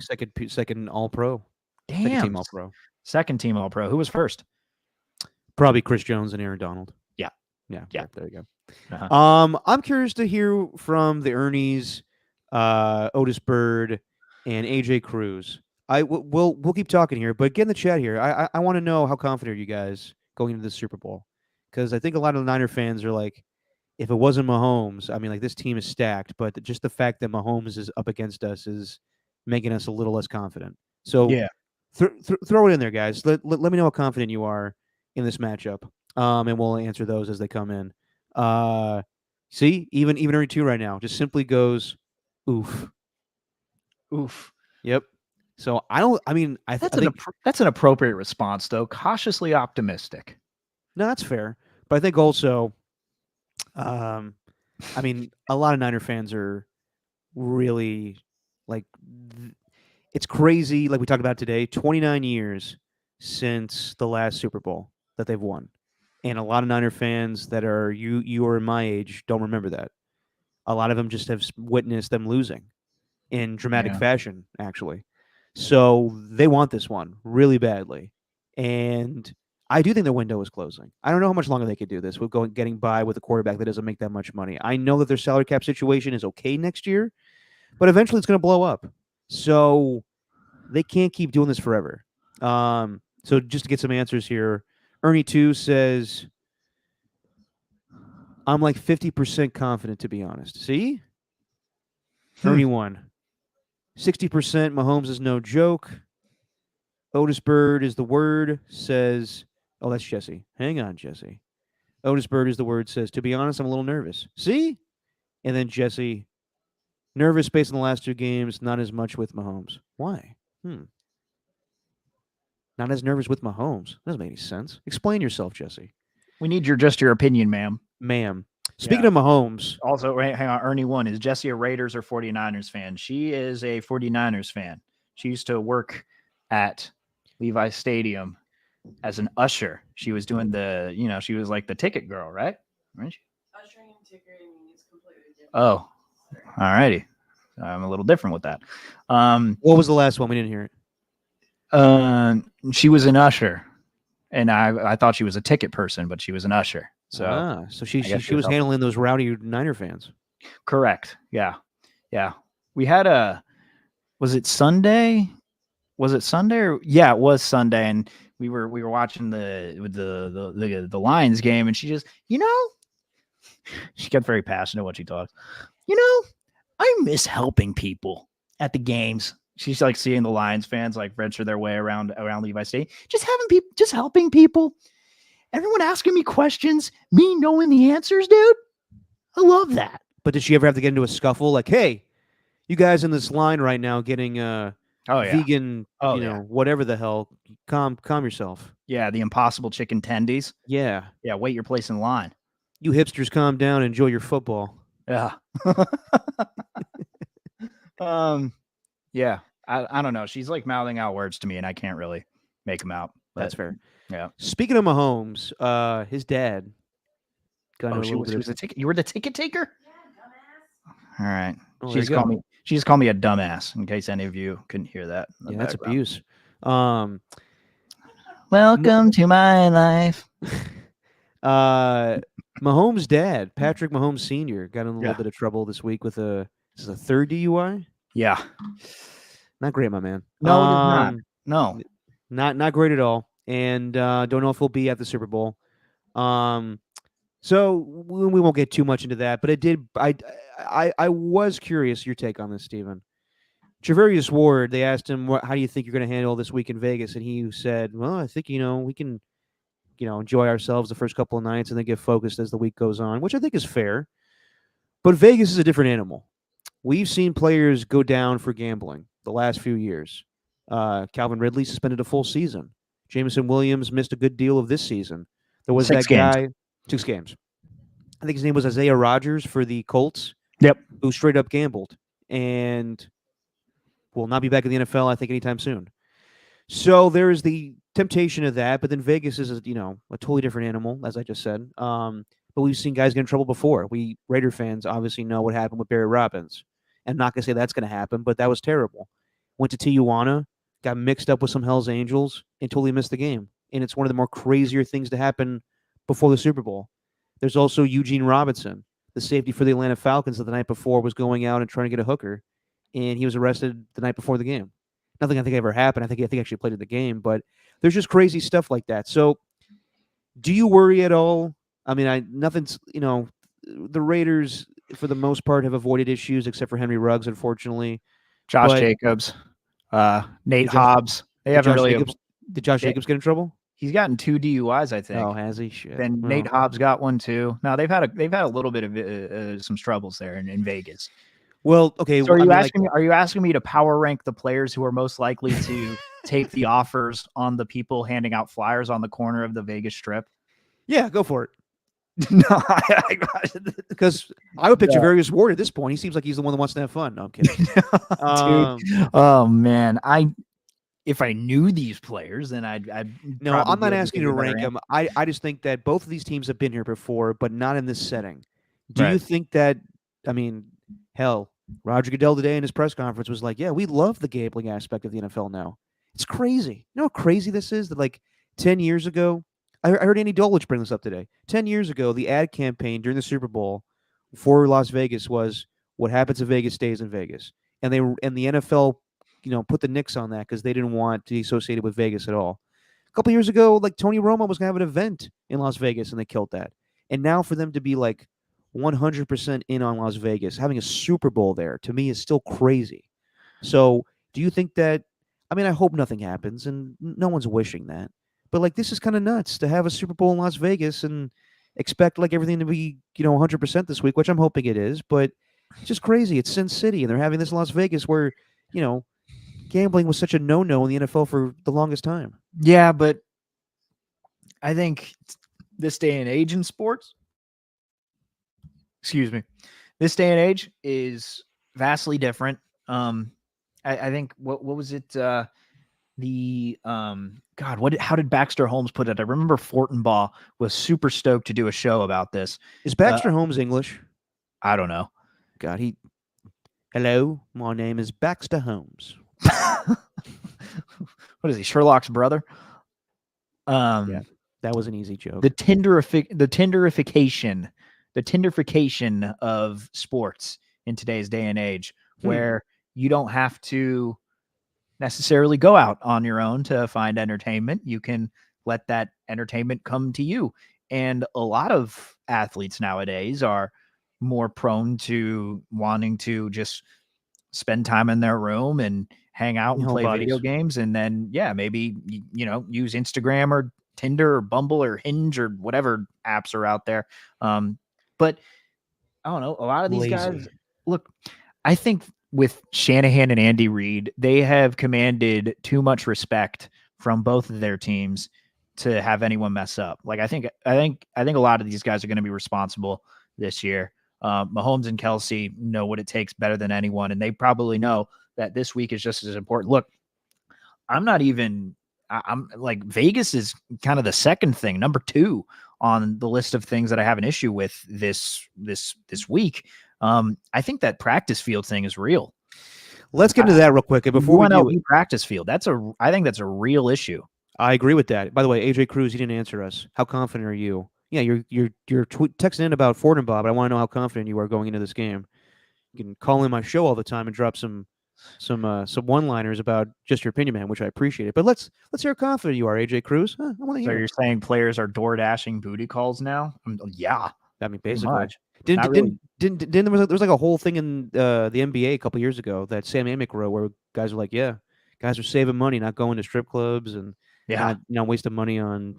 second All-Pro. Second team All-Pro. Second team All-Pro. Who was first? Probably Chris Jones and Aaron Donald. Yeah. There you go. Uh-huh. I'm curious to hear from the Ernies, Otis Bird, and AJ Cruz. We'll keep talking here, but get in the chat here. I want to know how confident are you guys going into the Super Bowl, because I think a lot of the Niner fans are like, if it wasn't Mahomes, I mean, like, this team is stacked, but just the fact that Mahomes is up against us is making us a little less confident. So yeah, throw it in there, guys. Let me know how confident you are in this matchup, and we'll answer those as they come in. See, even Ernie 2 right now just simply goes, oof. Yep. So that's an appropriate response, though. Cautiously optimistic. No, that's fair. But I think also, I mean, a lot of Niner fans are really like, it's crazy. Like we talked about today, 29 years since the last Super Bowl that they've won. And a lot of Niner fans that are you are my age don't remember that. A lot of them just have witnessed them losing in dramatic fashion, actually. So they want this one really badly. And I do think the window is closing. I don't know how much longer they could do this with getting by with a quarterback that doesn't make that much money. I know that their salary cap situation is okay next year, but eventually it's going to blow up. So they can't keep doing this forever. So just to get some answers here, Ernie 2 says, I'm like 50% confident, to be honest. See? Ernie 1. 60% Mahomes is no joke. Otis Bird is the word, says, oh, that's Jesse. Hang on, Jesse. Otis Bird is the word, says, to be honest, I'm a little nervous. See? And then Jesse, nervous based on the last 2 games, not as much with Mahomes. Why? Not as nervous with Mahomes. Doesn't make any sense. Explain yourself, Jesse. We need your opinion, ma'am. Ma'am. Speaking of Mahomes. Also, hang on. Ernie 1, is Jesse a Raiders or 49ers fan? She is a 49ers fan. She used to work at Levi Stadium as an usher. She was doing she was like the ticket girl, right? Ushering and ticketing is completely different. Oh, all righty. I'm a little different with that. What was the last one? We didn't hear it. She was an usher, and I thought she was a ticket person, but she was an usher. So, she was handling those rowdy Niner fans. Correct. Yeah. We had was it Sunday? Was it Sunday? Yeah, it was Sunday, and we were watching the Lions game, and she just, she got very passionate when she talks. I miss helping people at the games. She's like seeing the Lions fans like venture their way around Levi Stadium, just helping people. Everyone asking me questions, me knowing the answers, dude. I love that. But did she ever have to get into a scuffle? Like, hey, you guys in this line right now getting vegan, whatever the hell, calm yourself. Yeah, the Impossible Chicken Tendies. Yeah. Yeah, wait your place in line. You hipsters calm down and enjoy your football. Yeah. Yeah. I don't know. She's like mouthing out words to me, and I can't really make them out. That's fair. Yeah. Speaking of Mahomes, his dad got she was a ticket. You were the ticket taker? Yeah, dumbass. All right. Oh, She just called me a dumbass, in case any of you couldn't hear that. Yeah, that's abuse. Welcome to my life. Mahomes' dad, Patrick Mahomes Sr., got in a little bit of trouble this week with this is a third DUI? Yeah. Not great, my man. No, it is not. No. Not great at all. And don't know if he'll be at the Super Bowl. So we won't get too much into that, but it did. I was curious your take on this, Stephen. Javarius Ward. They asked him, "How do you think you're going to handle this week in Vegas?" And he said, "Well, I think we can enjoy ourselves the first couple of nights and then get focused as the week goes on," which I think is fair. But Vegas is a different animal. We've seen players go down for gambling the last few years. Calvin Ridley suspended a full season. Jameson Williams missed a good deal of this season. There was 6 that games. guy, 6 games. I think his name was Isaiah Rodgers for the Colts. Yep. Who straight up gambled and will not be back in the NFL, I think, anytime soon. So there is the temptation of that, but then Vegas is a totally different animal, as I just said. But we've seen guys get in trouble before. We Raider fans obviously know what happened with Barry Robbins. I'm not gonna say that's gonna happen, but that was terrible. Went to Tijuana, got mixed up with some Hell's Angels, and totally missed the game. And it's one of the more crazier things to happen before the Super Bowl. There's also Eugene Robinson, the safety for the Atlanta Falcons, that the night before was going out and trying to get a hooker, and he was arrested the night before the game. Nothing I think ever happened. I think he actually played in the game, but there's just crazy stuff like that. So, do you worry at all? I mean, nothing's the Raiders for the most part have avoided issues except for Henry Ruggs, unfortunately. Josh But- Jacobs, Nate Josh- Hobbs. They haven't really. Did Josh they- Jacobs get in trouble? He's gotten 2 DUIs, I think. Oh, has he? Shit. Then Well, Nate Hobbs got one too. No, they've had a little bit of some troubles there in Vegas. Well, okay. So are I you mean, asking me? Are you asking me to power rank the players who are most likely to take the offers on the people handing out flyers on the corner of the Vegas Strip? yeah, go for it. No, Because I would pick No. Javarius Ward at this point. He seems like he's the one that wants to have fun. No, I'm kidding. Dude, oh man, if I knew these players, then I'd No, probably I'm be not able to asking give you to a better rank them. answer. I just think that both of these teams have been here before, but not in this setting. Do you Right. think that? I mean, hell, Roger Goodell today in his press conference was like, "Yeah, we love the gambling aspect of the NFL now. It's crazy. You know how crazy this is? That like 10 years ago, I heard Andy Dolich bring this up today. 10 years ago, the ad campaign during the Super Bowl for Las Vegas was what happens in Vegas stays in Vegas, and the NFL, put the nix on that because they didn't want to be associated with Vegas at all. A couple years ago, like Tony Romo was gonna have an event in Las Vegas, and they killed that. And now for them to be like 100% in on Las Vegas, having a Super Bowl there, to me is still crazy. So, do you think that? I mean, I hope nothing happens, and no one's wishing that. But like, this is kind of nuts to have a Super Bowl in Las Vegas and expect like everything to be 100% this week, which I'm hoping it is. But it's just crazy. It's Sin City, and they're having this in Las Vegas where gambling was such a no-no in the NFL for the longest time. Yeah, but I think this day and age in sports, excuse me, this day and age is vastly different. I think what was it? How did Baxter Holmes put it? I remember Fortenbaugh was super stoked to do a show about this. Is Baxter Holmes English? I don't know. God, hello, my name is Baxter Holmes. What is he? Sherlock's brother? Yeah. That was an easy joke. The tinderification of sports in today's day and age, where you don't have to necessarily go out on your own to find entertainment. You can let that entertainment come to you. And a lot of athletes nowadays are more prone to wanting to just spend time in their room and hang out and play video games. And then, maybe, use Instagram or Tinder or Bumble or Hinge or whatever apps are out there. But I don't know. A lot of these guys, look, I think with Shanahan and Andy Reid, they have commanded too much respect from both of their teams to have anyone mess up. Like I think a lot of these guys are going to be responsible this year. Mahomes and Kelsey know what it takes better than anyone, and they probably know that this week is just as important. Look, I'm like Vegas is kind of the second thing, number 2 on the list of things that I have an issue with this week. I think that practice field thing is real. Let's get into that real quick. And before we do, practice field, I think that's a real issue. I agree with that. By the way, AJ Cruz, he didn't answer us. How confident are you? Yeah, you're texting in about Ford and Bob. I want to know how confident you are going into this game. You can call in my show all the time and drop some some one-liners about just your opinion, man, which I appreciate it. But let's hear how confident you are, AJ Cruz. I want to So hear. you're saying players are door dashing booty calls now? Yeah, I mean, pretty basically, much. Not really. didn't there was like a whole thing in the NBA a couple years ago that Sam Amick wrote where guys were like, yeah, guys are saving money, not going to strip clubs and Yeah, not wasting money on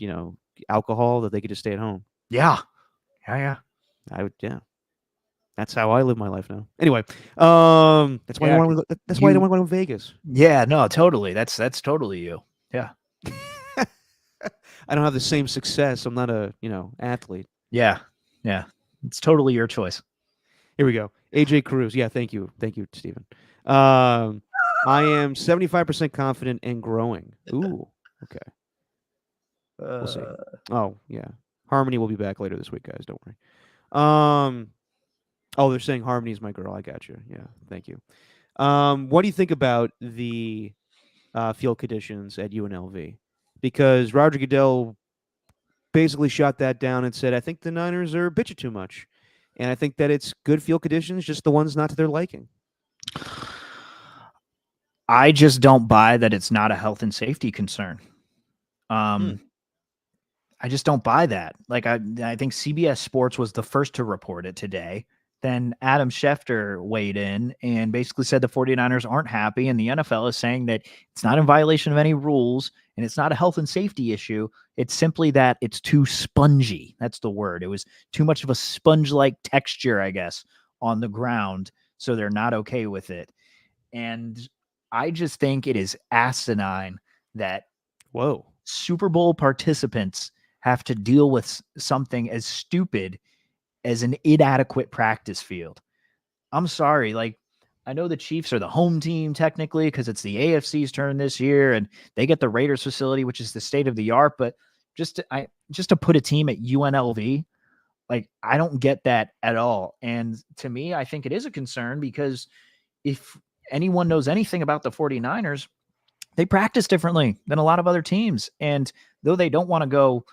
alcohol that they could just stay at home. yeah. I would, yeah. That's how I live my life now. Anyway, that's why Yeah, I want to. That's why I don't want to go to Vegas. Yeah, no, totally. That's totally you. Yeah, I don't have the same success. I'm not a athlete. yeah. It's totally your choice. Here we go. AJ Cruz. Yeah, thank you, Stephen. I am 75% confident and growing. Ooh, okay. We'll see. Oh yeah, Harmony will be back later this week, guys. Don't worry. Oh, they're saying Harmony's my girl. I got you. Yeah, thank you. What do you think about the field conditions at UNLV? Because Roger Goodell basically shot that down and said, I think the Niners are bitching too much. And I think that it's good field conditions, just the ones not to their liking. I just don't buy that it's not a health and safety concern. I just don't buy that. Like I think CBS Sports was the first to report it today. Then Adam Schefter weighed in and basically said the 49ers aren't happy, and the NFL is saying that it's not in violation of any rules and it's not a health and safety issue. It's simply that it's too spongy. That's the word. It was too much of a sponge-like texture, I guess, on the ground, so they're not okay with it. And I just think it is asinine that Super Bowl participants have to deal with something as stupid as an inadequate practice field. I'm sorry. Like, I know the Chiefs are the home team technically because it's the AFC's turn this year and they get the Raiders facility, which is the state of the art. But just to put a team at UNLV, like, I don't get that at all. And to me, I think it is a concern because if anyone knows anything about the 49ers, they practice differently than a lot of other teams. And though they don't want to go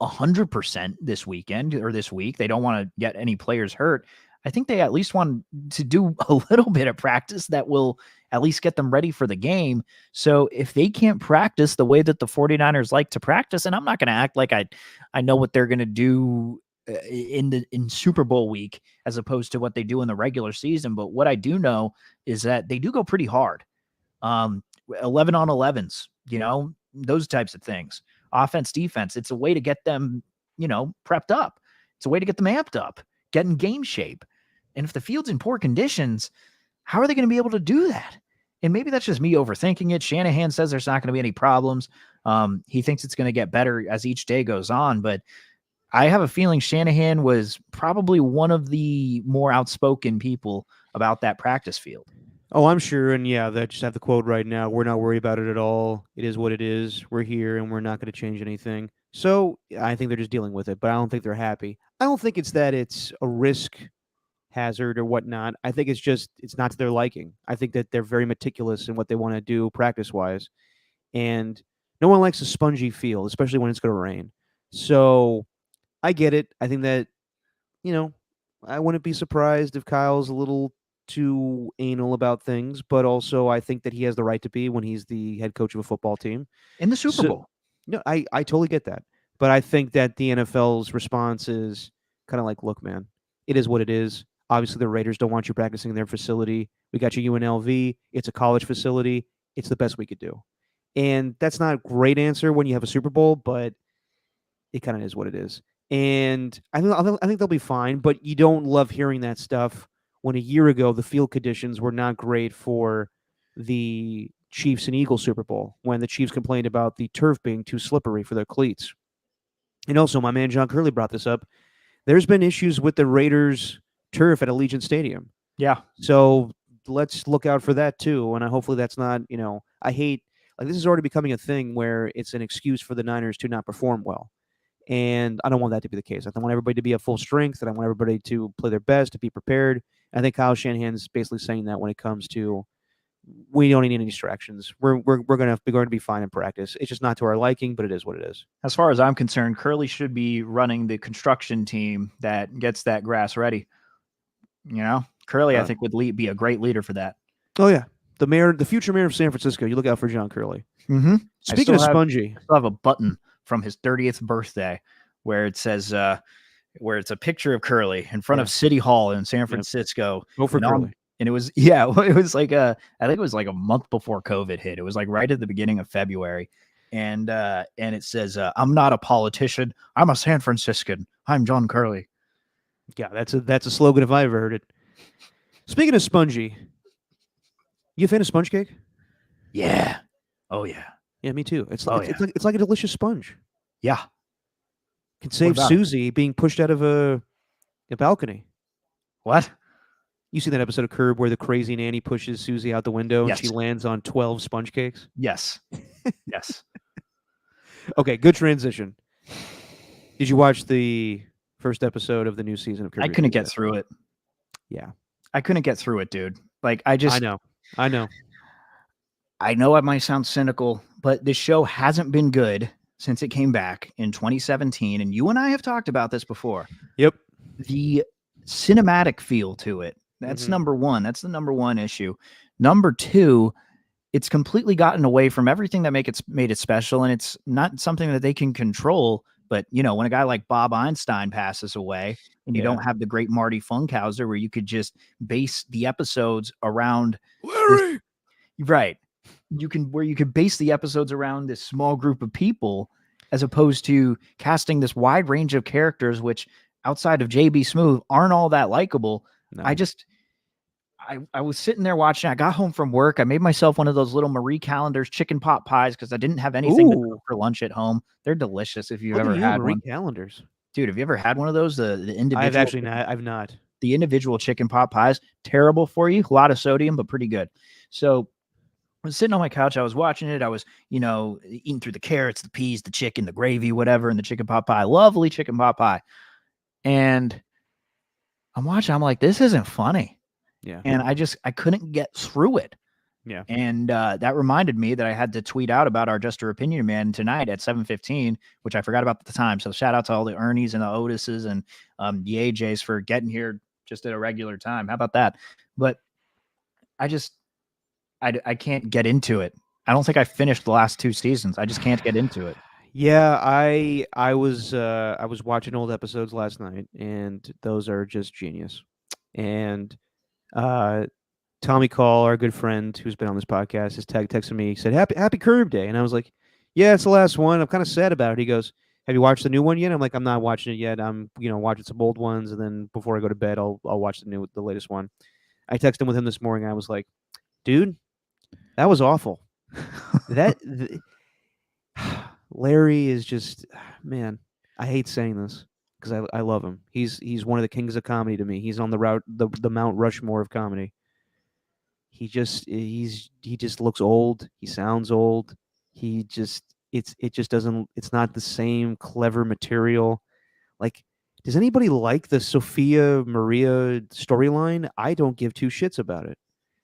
100% this weekend or this week, they don't want to get any players hurt. I think they at least want to do a little bit of practice that will at least get them ready for the game. So if they can't practice the way that the 49ers like to practice, and I'm not going to act like I know what they're going to do in Super Bowl week as opposed to what they do in the regular season. But what I do know is that they do go pretty hard. 11 on 11s, those types of things. Offense, defense. It's a way to get them, prepped up. It's a way to get them amped up, get in game shape. And if the field's in poor conditions, how are they going to be able to do that? And maybe that's just me overthinking it. Shanahan says there's not going to be any problems. He thinks it's going to get better as each day goes on. But I have a feeling Shanahan was probably one of the more outspoken people about that practice field. Oh, I'm sure. And yeah, I just have the quote right now. We're not worried about it at all. It is what it is. We're here and we're not going to change anything. So I think they're just dealing with it, but I don't think they're happy. I don't think it's that it's a risk hazard or whatnot. I think it's not to their liking. I think that they're very meticulous in what they want to do practice wise. And no one likes a spongy field, especially when it's going to rain. So I get it. I think that, I wouldn't be surprised if Kyle's a little too anal about things, but also I think that he has the right to be when he's the head coach of a football team in the Super Bowl. No, I totally get that. But I think that the NFL's response is kind of like, look, man, it is what it is. Obviously, the Raiders don't want you practicing in their facility. We got you UNLV. It's a college facility. It's the best we could do. And that's not a great answer when you have a Super Bowl, but it kind of is what it is. And I think they'll be fine, but you don't love hearing that stuff when a year ago the field conditions were not great for the Chiefs and Eagles Super Bowl, when the Chiefs complained about the turf being too slippery for their cleats. And also, my man John Curley brought this up. There's been issues with the Raiders turf at Allegiant Stadium. Yeah. So let's look out for that too. And hopefully that's not, I hate, like, this is already becoming a thing where it's an excuse for the Niners to not perform well. And I don't want that to be the case. I want everybody to be at full strength, and I want everybody to play their best, to be prepared. I think Kyle Shanahan's basically saying that when it comes to, we don't need any distractions. We're going to be fine in practice. It's just not to our liking, but it is what it is. As far as I'm concerned, Curley should be running the construction team that gets that grass ready. Curley, I think, would be a great leader for that. Oh yeah, the future mayor of San Francisco. You look out for John Curley. Mm-hmm. Speaking of Spongy, I still have a button from his 30th birthday where it says, where it's a picture of Curly in front of City Hall in San Francisco. Go for Curly. And it was, it was like I think it was like a month before COVID hit. It was like right at the beginning of February. And it says, I'm not a politician. I'm a San Franciscan. I'm John Curley. Yeah, that's a slogan if I ever heard it. Speaking of Spongy, you a fan of sponge cake? Yeah. Oh yeah. Yeah, me too. It's like a delicious sponge. Yeah. Can save Susie being pushed out of a balcony. What? You see that episode of Curb where the crazy nanny pushes Susie out the window and she lands on 12 sponge cakes? Yes. Yes. Okay, good transition. Did you watch the first episode of the new season of Curb? I couldn't get through it. Yeah. I couldn't get through it, dude. Like I know. I know I might sound cynical, but this show hasn't been good since it came back in 2017. And you and I have talked about this before. Yep. The cinematic feel to it. That's number one. That's the number one issue. Number two, it's completely gotten away from everything that made it special. And it's not something that they can control. But, when a guy like Bob Einstein passes away and you don't have the great Marty Funkhauser where you could just base the episodes around Larry. Right. You could base the episodes around this small group of people as opposed to casting this wide range of characters, which outside of JB Smoove aren't all that likable. No. I was sitting there watching. I got home from work. I made myself one of those little Marie Callender's chicken pot pies because I didn't have anything to cook for lunch at home. They're delicious if you've ever had Marie Callender's. Dude, have you ever had one of those? The individual. I've not. The individual chicken pot pies, terrible for you. A lot of sodium, but pretty good. So I was sitting on my couch. I was watching it. I was, eating through the carrots, the peas, the chicken, the gravy, whatever, and the chicken pot pie. Lovely chicken pot pie. And I'm watching. I'm like, this isn't funny. Yeah. And I couldn't get through it. Yeah. And that reminded me that I had to tweet out about our Just Your Opinion Man tonight at 7:15, which I forgot about at the time. So shout out to all the Ernies and the Otises and the AJs for getting here just at a regular time. How about that? But I can't get into it. I don't think I finished the last 2 seasons. I just can't get into it. Yeah, I was watching old episodes last night, and those are just genius. And Tommy Call, our good friend who's been on this podcast, has texted me. He said, "Happy Curb Day," and I was like, "Yeah, it's the last one. I'm kind of sad about it." He goes, "Have you watched the new one yet?" I'm like, "I'm not watching it yet. I'm watching some old ones, and then before I go to bed, I'll watch the latest one." I texted him with him this morning. And I was like, "Dude, that was awful. Larry is just, man. I hate saying this because I love him. He's one of the kings of comedy to me. He's on the Mount Rushmore of comedy. He just looks old. He sounds old. It just doesn't. It's not the same clever material. Like, does anybody like the Sophia Maria storyline? I don't give 2 shits about it.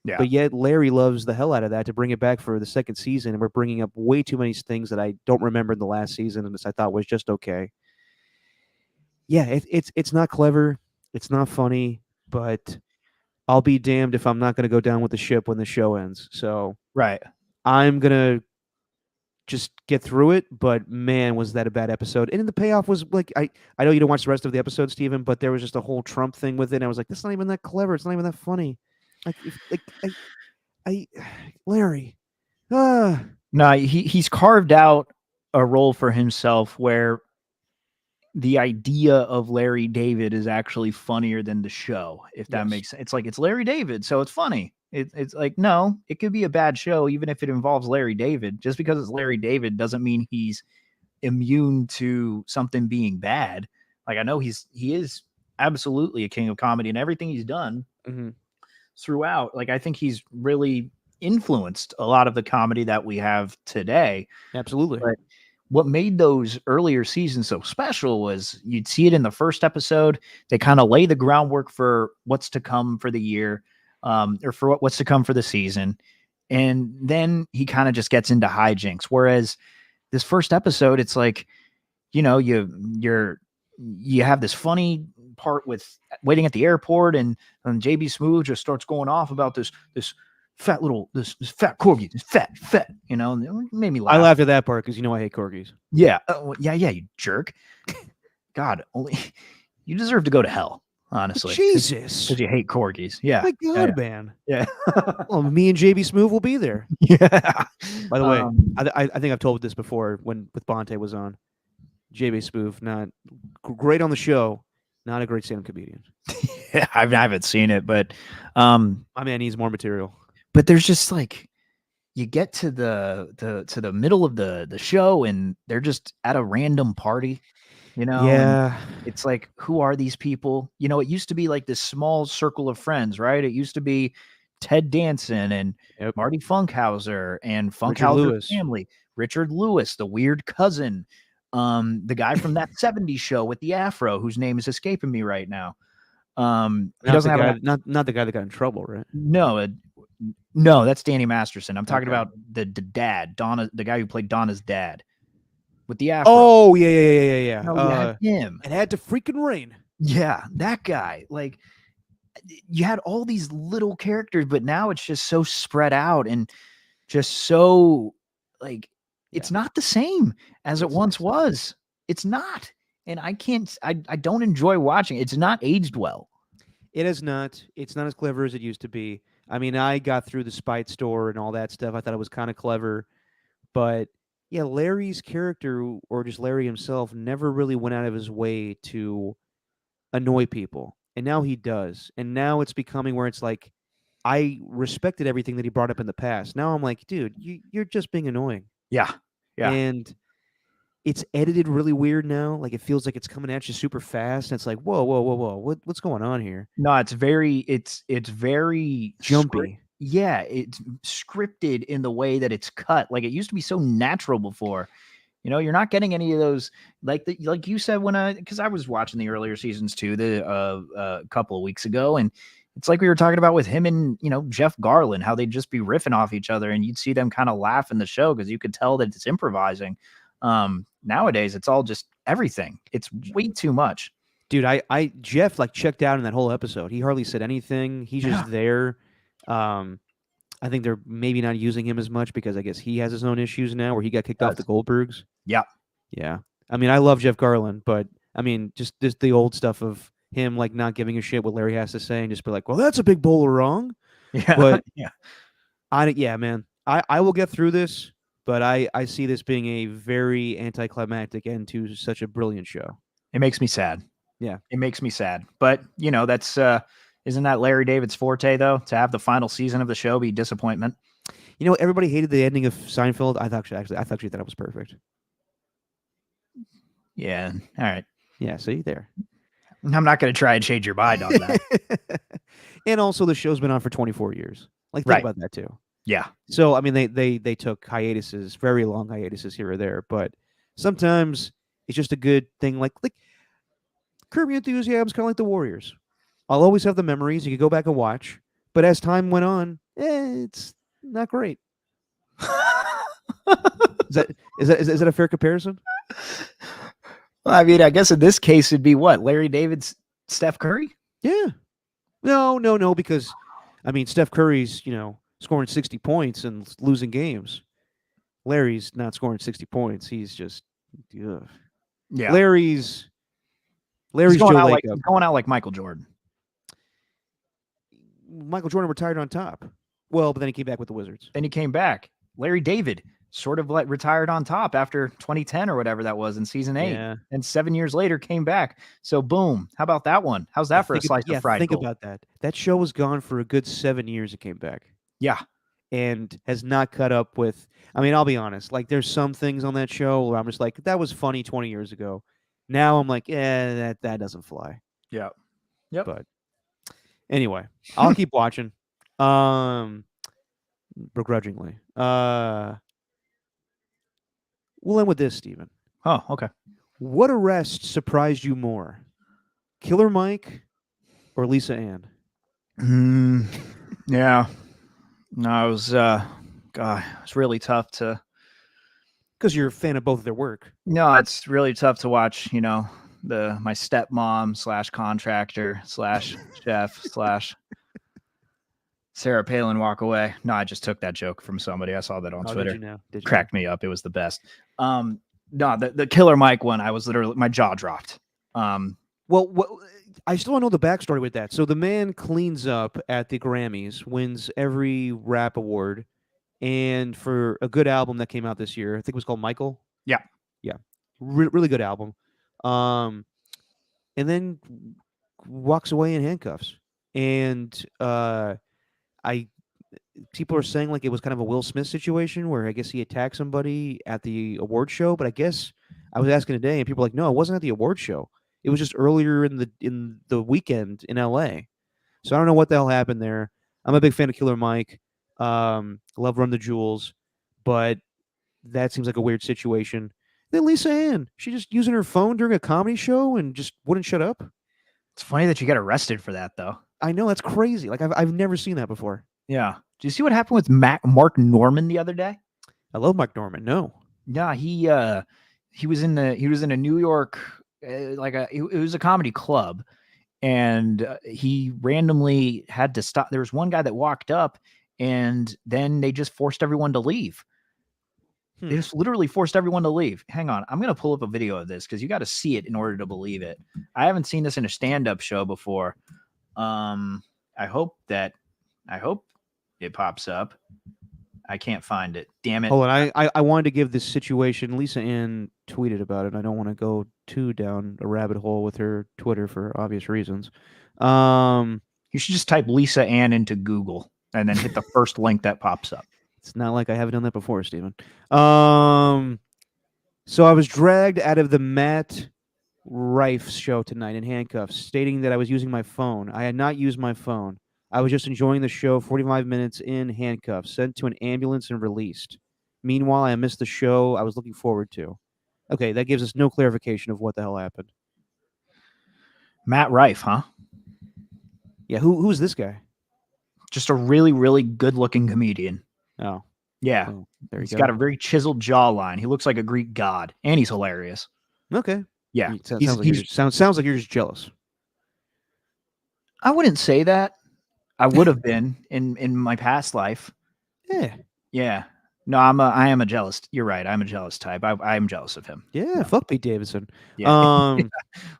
Yeah. But yet Larry loves the hell out of that to bring it back for the second season, and we're bringing up way too many things that I don't remember in the last season, and this I thought was just okay. Yeah, it's not clever, it's not funny, but I'll be damned if I'm not going to go down with the ship when the show ends. So right, I'm gonna just get through it. But man, was that a bad episode? And the payoff was like, I know you don't watch the rest of the episode, Steven, but there was just a whole Trump thing with it. And I was like, that's not even that clever. It's not even that funny. Larry. No, he's carved out a role for himself where the idea of Larry David is actually funnier than the show, if that makes sense. It's like, it's Larry David, so it's funny. It's like, no, it could be a bad show, even if it involves Larry David. Just because it's Larry David doesn't mean he's immune to something being bad. Like, I know he is absolutely a king of comedy, and everything he's done throughout, like, I think he's really influenced a lot of the comedy that we have today. Absolutely. But what made those earlier seasons so special was you'd see it in the first episode. They kind of lay the groundwork for what's to come for the year, or for what's to come for the season. And then he kind of just gets into hijinks. Whereas this first episode, it's like, you have this funny part with waiting at the airport, and JB Smoove just starts going off about this fat little this fat corgi, this fat, you know, and it made me laugh. I laughed at that part because you know I hate corgis. Yeah, yeah, you jerk. God, only you deserve to go to hell, honestly. Jesus. Because you hate corgis. Yeah. My yeah, God, man. Yeah. Well, me and JB Smooth will be there. yeah. By the way, Um, I think I've told this before when with Bonte was on. JB Smooth, not great on the show, not a great stand-up comedian. yeah, I haven't seen it, but My man needs more material. but there's just like you get to the middle of the show and they're just at a random party, you know. and Yeah. it's like, who are these people? You know, it used to be like this small circle of friends, right? It used to be Ted Danson and Yep. Marty Funkhauser and Richard Funkhauser Lewis. family, Richard Lewis, the weird cousin, the guy from that 70s show with the afro whose name is escaping me right now. He Not doesn't the have guy, not the guy that got in trouble, right? no, that's Danny Masterson. I'm talking Okay. about the dad, Donna, the guy who played Donna's dad with the afro. Oh yeah. No, you had him. It had to freaking rain. Yeah, that guy. Like, you had all these little characters, but now it's just so spread out and just so like it's not the same as it once was. It's not. And I don't enjoy watching it. It's not aged well. It is not. It's not as clever as it used to be. I mean, I got through the Spite Store and all that stuff. I thought it was kind of clever, but yeah, Larry's character or just Larry himself never really went out of his way to annoy people, and now he does. And now it's becoming where it's like, I respected everything that he brought up in the past. Now I'm like, dude, you're just being annoying. Yeah. Yeah. And it's edited really weird now. Like it feels like it's coming at you super fast, and it's like, whoa, what's going on here? No, it's very Jumpy. Yeah, it's scripted in the way that it's cut. Like, it used to be so natural before. You know, you're not getting any of those like you said when because I was watching the earlier seasons too, a couple of weeks ago, and it's like we were talking about with him and Jeff Garland, how they'd just be riffing off each other, and you'd see them kind of laugh in the show because you could tell that it's improvising. Nowadays, it's all just everything. It's way too much. Dude, Jeff like checked out in that whole episode. He hardly said anything. He's just there. I think they're maybe not using him as much because I guess he has his own issues now where he got kicked off the Goldbergs. Yeah. Yeah. I mean, I love Jeff Garland, but I mean, just the old stuff of him like not giving a shit what Larry has to say and just be like, well, that's a big bowl of wrong. Yeah. But yeah. Man, I will get through this, but I see this being a very anticlimactic end to such a brilliant show. It makes me sad. Yeah. It makes me sad. But, that's isn't that Larry David's forte, though, to have the final season of the show be disappointment? Everybody hated the ending of Seinfeld. I thought that was perfect. Yeah. All right. Yeah, see there. I'm not going to try and change your mind on that. And also, the show's been on for 24 years. Like, think Right. about that too. Yeah. So, I mean, they took hiatuses, very long hiatuses here or there, but sometimes it's just a good thing. Like Curb Your Enthusiasm is kind of like the Warriors. I'll always have the memories. You can go back and watch, but as time went on, it's not great. Is that a fair comparison? Well, I mean, I guess in this case it'd be what? Larry David's Steph Curry? Yeah. No, because I mean, Steph Curry's, scoring 60 points and losing games. Larry's not scoring 60 points. He's just ugh. Yeah. Larry's He's Joe going out Lacob. he's going out like Michael Jordan. Michael Jordan retired on top. Well, but then he came back with the Wizards. Then he came back. Larry David sort of retired on top after 2010 or whatever that was in season 8. Yeah. And 7 years later came back. So boom. How about that one? How's that for a slice of fried Think gold? about that. That show was gone for a good 7 years. It came back. Yeah. And has not cut up with. I mean, I'll be honest. Like, there's some things on that show where I'm just like, that was funny 20 years ago. Now I'm like, that doesn't fly. Yeah. Yep. But anyway, I'll keep watching. Begrudgingly. We'll end with this, Steven. Oh, okay. What arrest surprised you more? Killer Mike or Lisa Ann? Yeah. No, it was it's really tough to. Because you're a fan of both of their work. No, it's really tough to watch, my stepmom /contractor /chef / Sarah Palin walk away. No, I just took that joke from somebody. I saw that on Oh, Twitter. did you know? Did you Cracked me up. It was the best. No, the Killer Mike one, I was literally, my jaw dropped. Well, I still don't know the backstory with that. So the man cleans up at the Grammys, wins every rap award, and for a good album that came out this year, I think it was called Michael. Yeah. Really good album. And then walks away in handcuffs. And people are saying like it was kind of a Will Smith situation where I guess he attacked somebody at the award show, but I guess I was asking today and people were like, no, it wasn't at the award show. It was just earlier in the weekend in LA. So I don't know what the hell happened there. I'm a big fan of Killer Mike. Love Run the Jewels, but that seems like a weird situation. Then Lisa Ann, she just using her phone during a comedy show and just wouldn't shut up. It's funny that you got arrested for that, though. I know, that's crazy. Like I've never seen that before. Yeah. Did you see what happened with Mark Norman the other day? I love Mark Norman. No. Yeah, he was in a New York it was a comedy club, and he randomly had to stop. There was one guy that walked up, and then they just forced everyone to leave. They just literally forced everyone to leave. Hang on, I'm gonna pull up a video of this because you got to see it in order to believe it. I haven't seen this in a stand-up show before. I hope it pops up. I can't find it. Damn it. Hold on. I wanted to give this situation. Lisa Ann tweeted about it. I don't want to go too down a rabbit hole with her Twitter for obvious reasons. You should just type Lisa Ann into Google and then hit the first link that pops up. It's not like I haven't done that before, Stephen. So I was dragged out of the Matt Rife show tonight in handcuffs, stating that I was using my phone. I had not used my phone. I was just enjoying the show, 45 minutes in handcuffs, sent to an ambulance and released. Meanwhile, I missed the show I was looking forward to. Okay, that gives us no clarification of what the hell happened. Matt Rife, huh? Yeah, who's this guy? Just a really, really good-looking comedian. Oh. Yeah. Oh, there you He's go. got a very chiseled jawline. He looks like a Greek god, and he's hilarious. Okay. Yeah. Sounds like you're just jealous. I wouldn't say that. I would have been in my past life. Yeah. Yeah. No, I am a jealous. You're right. I'm a jealous type. I am jealous of him. Yeah, No. fuck Pete Davidson. Yeah.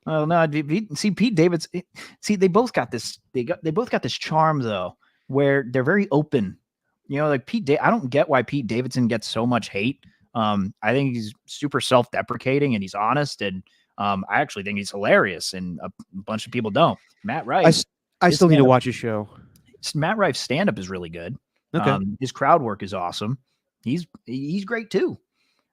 Well, no, Pete Davidson. See, they both got this. They both got this charm though, where they're very open. You know, like I don't get why Pete Davidson gets so much hate. I think he's super self-deprecating and he's honest, and I actually think he's hilarious, and a bunch of people don't. Matt Rife. I still need to watch his show. Matt Rife's stand-up is really good. Okay. His crowd work is awesome. He's great too.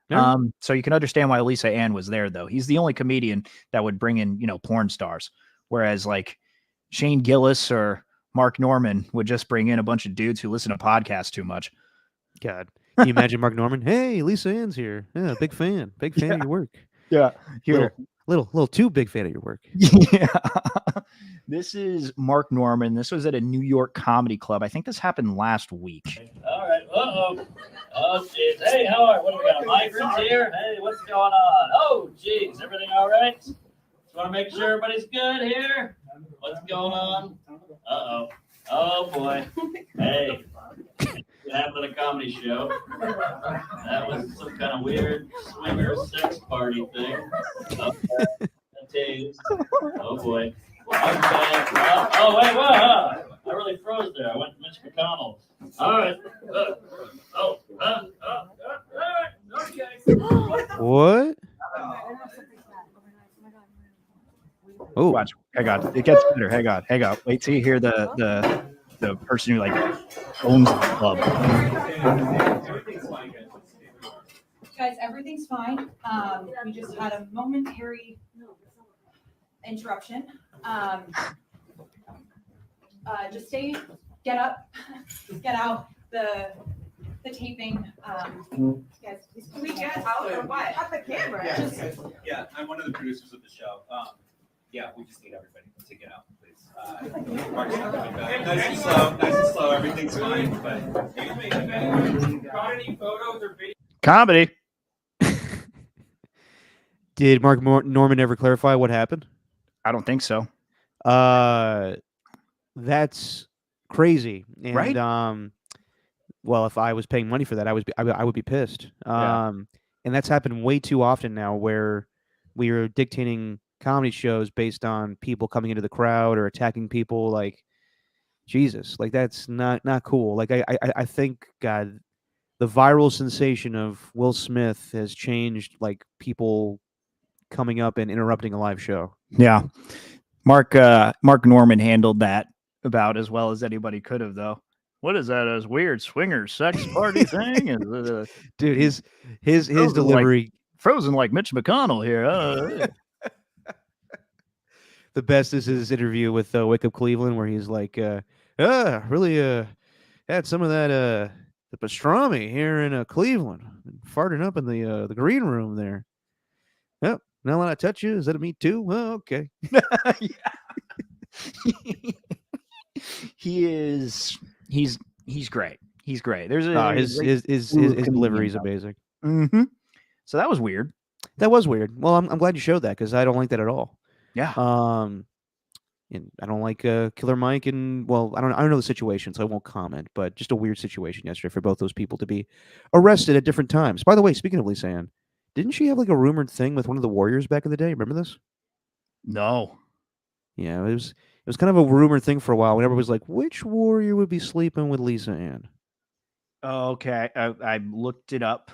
Yeah. So you can understand why Lisa Ann was there, though. He's the only comedian that would bring in, porn stars, whereas like Shane Gillis or Mark Norman would just bring in a bunch of dudes who listen to podcasts too much. God, can you imagine Mark Norman? Hey, Lisa Ann's here. Yeah, big fan of your work. Yeah, here. Little too big fan of your work. Yeah. This is Mark Norman. This was at a New York comedy club. I think this happened last week. All right. Uh-oh. Oh, jeez. Hey, how are you? What do we got? Migrants here? Hey, what's going on? Oh, jeez. Everything all right? Just want to make sure everybody's good here. What's going on? Uh-oh. Oh, boy. Hey. What happened at a comedy show? That was some kind of weird swinger sex party thing. Okay. Oh, boy. Okay. Oh, wait, whoa. I really froze there. I went to Mitch McConnell. All right. All right. Okay. What? Oh, Watch. Hang on. It gets better. Hang on. Wait till you hear the person who like owns the club. Guys, everything's fine. We just had a momentary interruption. Just get up, get out the taping. Guys, can we get out or what? At the camera. Yeah, I'm one of the producers of the show. Yeah, we just need everybody to get out, please. Nice and slow. Everything's fine. But got any photos or videos? Comedy. did Mark Norman ever clarify what happened? I don't think so. That's crazy. And Right? well, if I was paying money for that, I would be pissed. Yeah. And that's happened way too often now, where we are dictating comedy shows based on people coming into the crowd or attacking people. Like, Jesus, like that's not cool. Like I think, God, the viral sensation of Will Smith has changed like people coming up and interrupting a live show. Yeah. Mark Norman handled that about as well as anybody could have, though. What is that? A weird swinger sex party thing? Dude, his Frozen delivery. frozen like Mitch McConnell here. The best is his interview with Wake Up Cleveland, where he's like, really had some of that the pastrami here in Cleveland, farting up in the green room there. Yep. Now when I touch you, is that a me too? Well, okay. He's great. He's great. There's His delivery is amazing. Mm-hmm. So that was weird. That was weird. Well, I'm glad you showed that, because I don't like that at all. Yeah. And I don't like Killer Mike, and well, I don't know the situation, so I won't comment. But just a weird situation yesterday for both those people to be arrested at different times. By the way, speaking of Lisa Ann, didn't she have like a rumored thing with one of the Warriors back in the day? Remember this? No. Yeah, it was kind of a rumored thing for a while. Whenever it was like, which Warrior would be sleeping with Lisa Ann? Okay. I looked it up.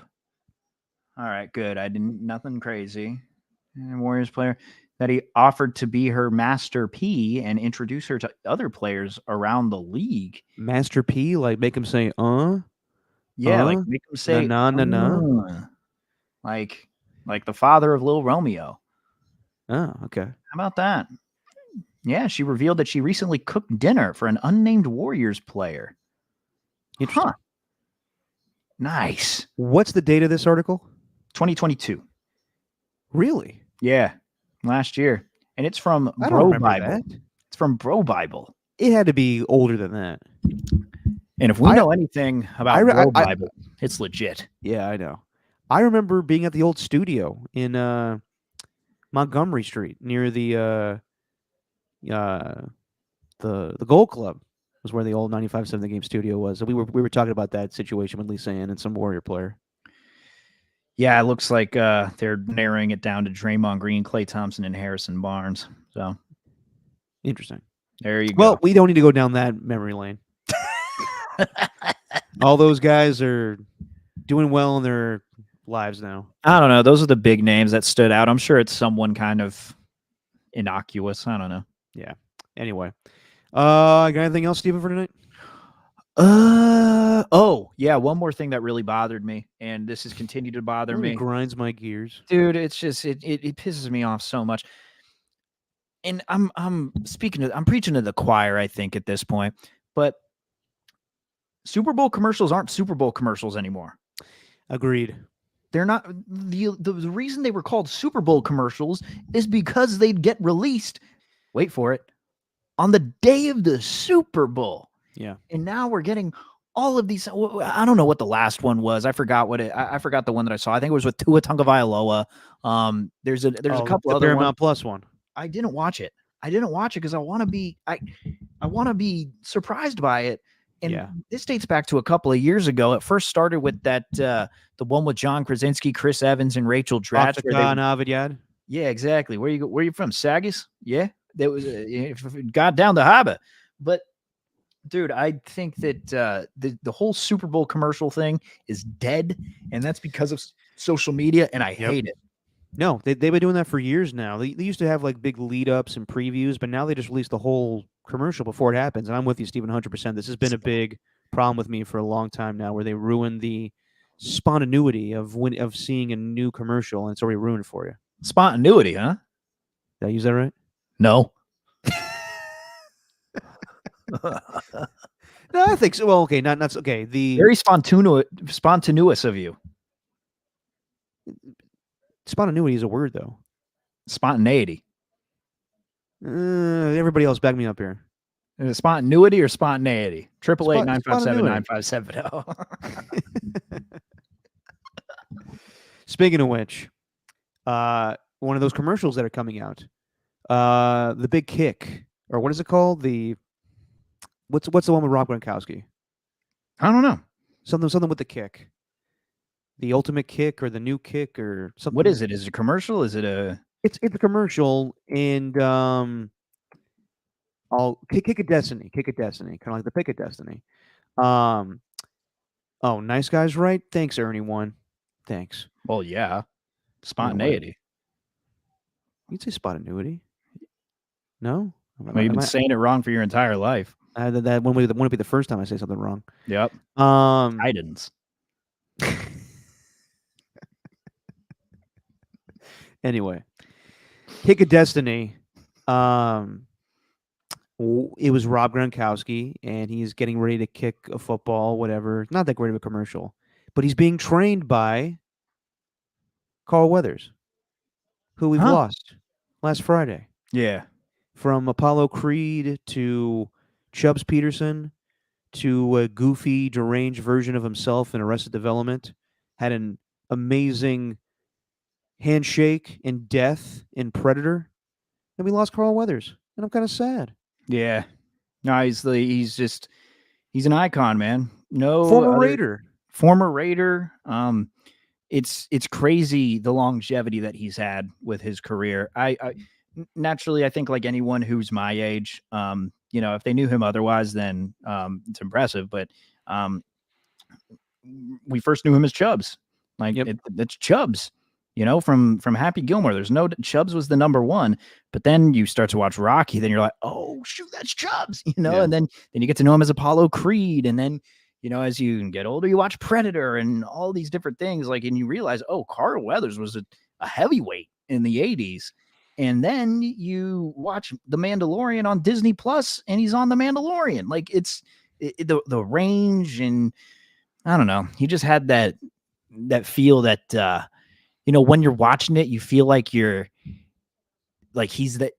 All right, good. I didn't nothing crazy. Warriors player that he offered to be her Master P and introduce her to other players around the league. Master P, like make him say, Yeah, like make him say nah. Like the father of Lil Romeo. Oh, okay. How about that? Yeah, she revealed that she recently cooked dinner for an unnamed Warriors player. Interesting. Huh. Nice. What's the date of this article? 2022. Really? Yeah, last year. And it's from I don't Bro remember Bible. that. It's from Bro Bible. It had to be older than that. And if we know anything about Bro Bible, it's legit. Yeah, I know. I remember being at the old studio in Montgomery Street near the Gold Club was where the old 95.7 The Game studio was. So we were talking about that situation with Lisa Ann and some Warrior player. Yeah, it looks like they're narrowing it down to Draymond Green, Klay Thompson, and Harrison Barnes. So interesting. There you go. Well, we don't need to go down that memory lane. All those guys are doing well in their lives now. I don't know. Those are the big names that stood out. I'm sure it's someone kind of innocuous. I don't know. Yeah. Anyway, got anything else, Stephen, for tonight? Oh yeah. One more thing that really bothered me, and this has continued to bother me. It grinds my gears, dude. It's just it pisses me off so much. And I'm preaching to the choir, I think, at this point. But Super Bowl commercials aren't Super Bowl commercials anymore. Agreed. They're not. The reason they were called Super Bowl commercials is because they'd get released, wait for it, on the day of the Super Bowl. Yeah. And now we're getting all of these. I don't know what the last one was. I forgot what I forgot the one that I saw. I think it was with Tua Tagovailoa. There's a couple the other Paramount Plus one. I didn't watch it. Because I want to be I want to be surprised by it. And this dates back to a couple of years ago. It first started with that the one with John Krasinski, Chris Evans, and Rachel Dratch. Avidyad. Yeah, exactly. Where you from? Sagis? Yeah, that was got down the harbor. But dude, I think that the whole Super Bowl commercial thing is dead, and that's because of social media, and I hate it. No, they've been doing that for years now. They used to have like big lead ups and previews, but now they just release the whole commercial before it happens. And I'm with you, Stephen, 100%. This has been a big problem with me for a long time now, where they ruin the spontaneity of seeing a new commercial, and it's already ruined for you. Spontaneity, huh? Did I use that right? No. No, I think so. Well, okay, not okay. The very spontaneous of you. Spontaneity is a word, though. Spontaneity. Everybody else, back me up here. Is it spontaneity or spontaneity? 888-957-9570. Speaking of which, one of those commercials that are coming out, the Big Kick, or what is it called? The What's the one with Rob Gronkowski? I don't know. Something with the kick. The ultimate kick or the new kick or something. What is it? Is it a commercial? Is it a? It's a commercial, and I'll kick a destiny, kind of like the pick of destiny. Um, oh, nice guys, right? Thanks, Ernie one. Thanks. Well, yeah, what? spontaneity. You'd say spontaneity. No, Well, you've been saying it wrong for your entire life. that wouldn't be the first time I say something wrong. Yep. Titans. Anyway, kick of destiny. It was Rob Gronkowski, and he's getting ready to kick a football, whatever. Not that great of a commercial, but he's being trained by Carl Weathers, who we've lost last Friday. Yeah. From Apollo Creed to Chubbs Peterson to a goofy, deranged version of himself in Arrested Development, had an amazing handshake in Death in Predator, and we lost Carl Weathers, and I'm kind of sad. Yeah. No, he's an icon, man. No Former Raider. Former Raider. It's crazy the longevity that he's had with his career. I naturally, I think like anyone who's my age, if they knew him otherwise, then it's impressive. But we first knew him as Chubbs. Like it's Chubbs. From Happy Gilmore. There's no Chubbs was the number one, but then you start to watch Rocky, then you're like, oh shoot, that's Chubbs, and then you get to know him as Apollo Creed, and then as you get older, you watch Predator and all these different things, and you realize, oh, Carl Weathers was a heavyweight in the 80s, and then you watch The Mandalorian on Disney Plus, and he's on The Mandalorian. Like it's the range, and I don't know, he just had that feel that. When you're watching it, you feel like you're like he's the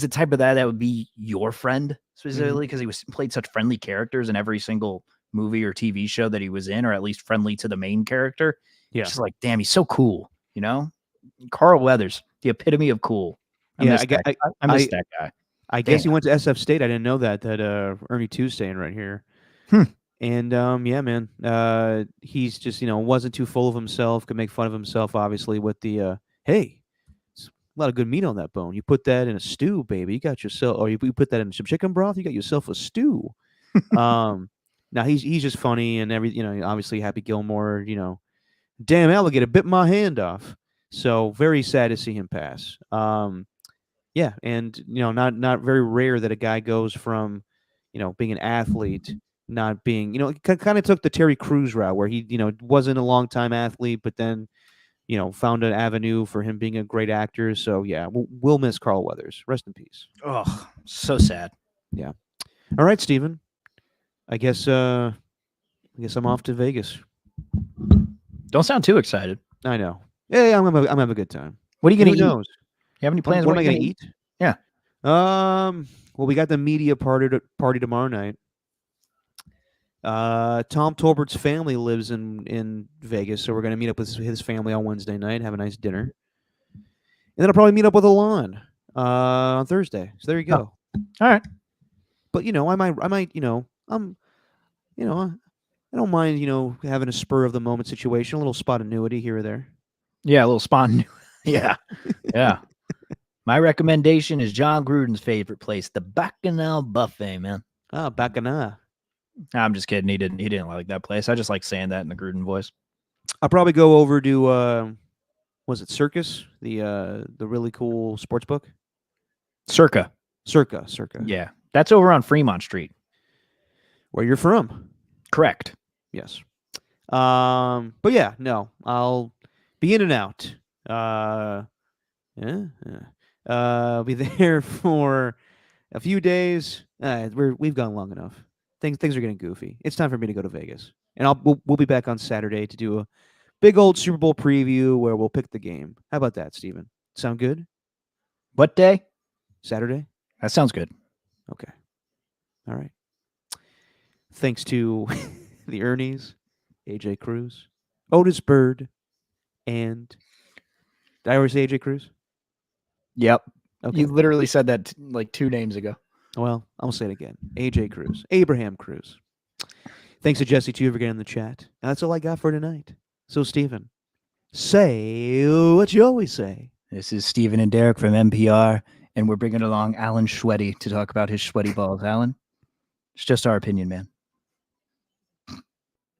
type of that would be your friend specifically because he played such friendly characters in every single movie or TV show that he was in, or at least friendly to the main character. Yeah, just like, damn, he's so cool. Carl Weathers, the epitome of cool. I miss that guy. I guess he went to SF State. I didn't know that Ernie 2's staying right here. And yeah, man, he's just wasn't too full of himself. Could make fun of himself, obviously, with the hey, it's a lot of good meat on that bone. You put that in a stew, baby. You got yourself, or you put that in some chicken broth. You got yourself a stew. Now he's just funny and obviously Happy Gilmore. Damn alligator bit my hand off. So very sad to see him pass. Yeah, and not very rare that a guy goes from being an athlete. Not being, kind of took the Terry Crews route where he, wasn't a long time athlete, but then, found an avenue for him being a great actor. So yeah, we'll miss Carl Weathers. Rest in peace. Oh, so sad. Yeah. All right, Steven. I guess I'm off to Vegas. Don't sound too excited. I know. Yeah, I'm having a good time. What are you gonna eat? Knows? You have any plans? What am I gonna eat? Yeah. Well, we got the media party tomorrow night. Tom Tolbert's family lives in Vegas, so we're going to meet up with his family on Wednesday night, have a nice dinner. And then I'll probably meet up with Alon on Thursday. So there you go. Oh. All right. But I might I don't mind, having a spur of the moment situation, a little spontaneity here or there. Yeah, a little spontaneity. Yeah. Yeah. My recommendation is John Gruden's favorite place, the Bacchanal Buffet, man. Ah, Bacchanal. I'm just kidding. He didn't like that place. I just like saying that in the Gruden voice. I'll probably go over to was it Circus, the really cool sports book? Circa. Yeah. That's over on Fremont Street. Where you're from. Correct. Yes. But yeah, no. I'll be in and out. I'll be there for a few days. We've gone long enough. Things are getting goofy. It's time for me to go to Vegas, and we'll be back on Saturday to do a big old Super Bowl preview where we'll pick the game. How about that, Steven? Sound good? What day? Saturday. That sounds good. Okay. All right. Thanks to the Ernies, AJ Cruz, Otis Bird, and did I already say AJ Cruz? Yep. Okay. You literally said that like 2 names ago. Well, I'll say it again. AJ Cruz. Abraham Cruz. Thanks to Jesse, too, for getting in the chat. That's all I got for tonight. So, Stephen, say what you always say. This is Stephen and Derek from NPR, and we're bringing along Alan Schweddy to talk about his sweaty balls. Alan, it's just our opinion, man.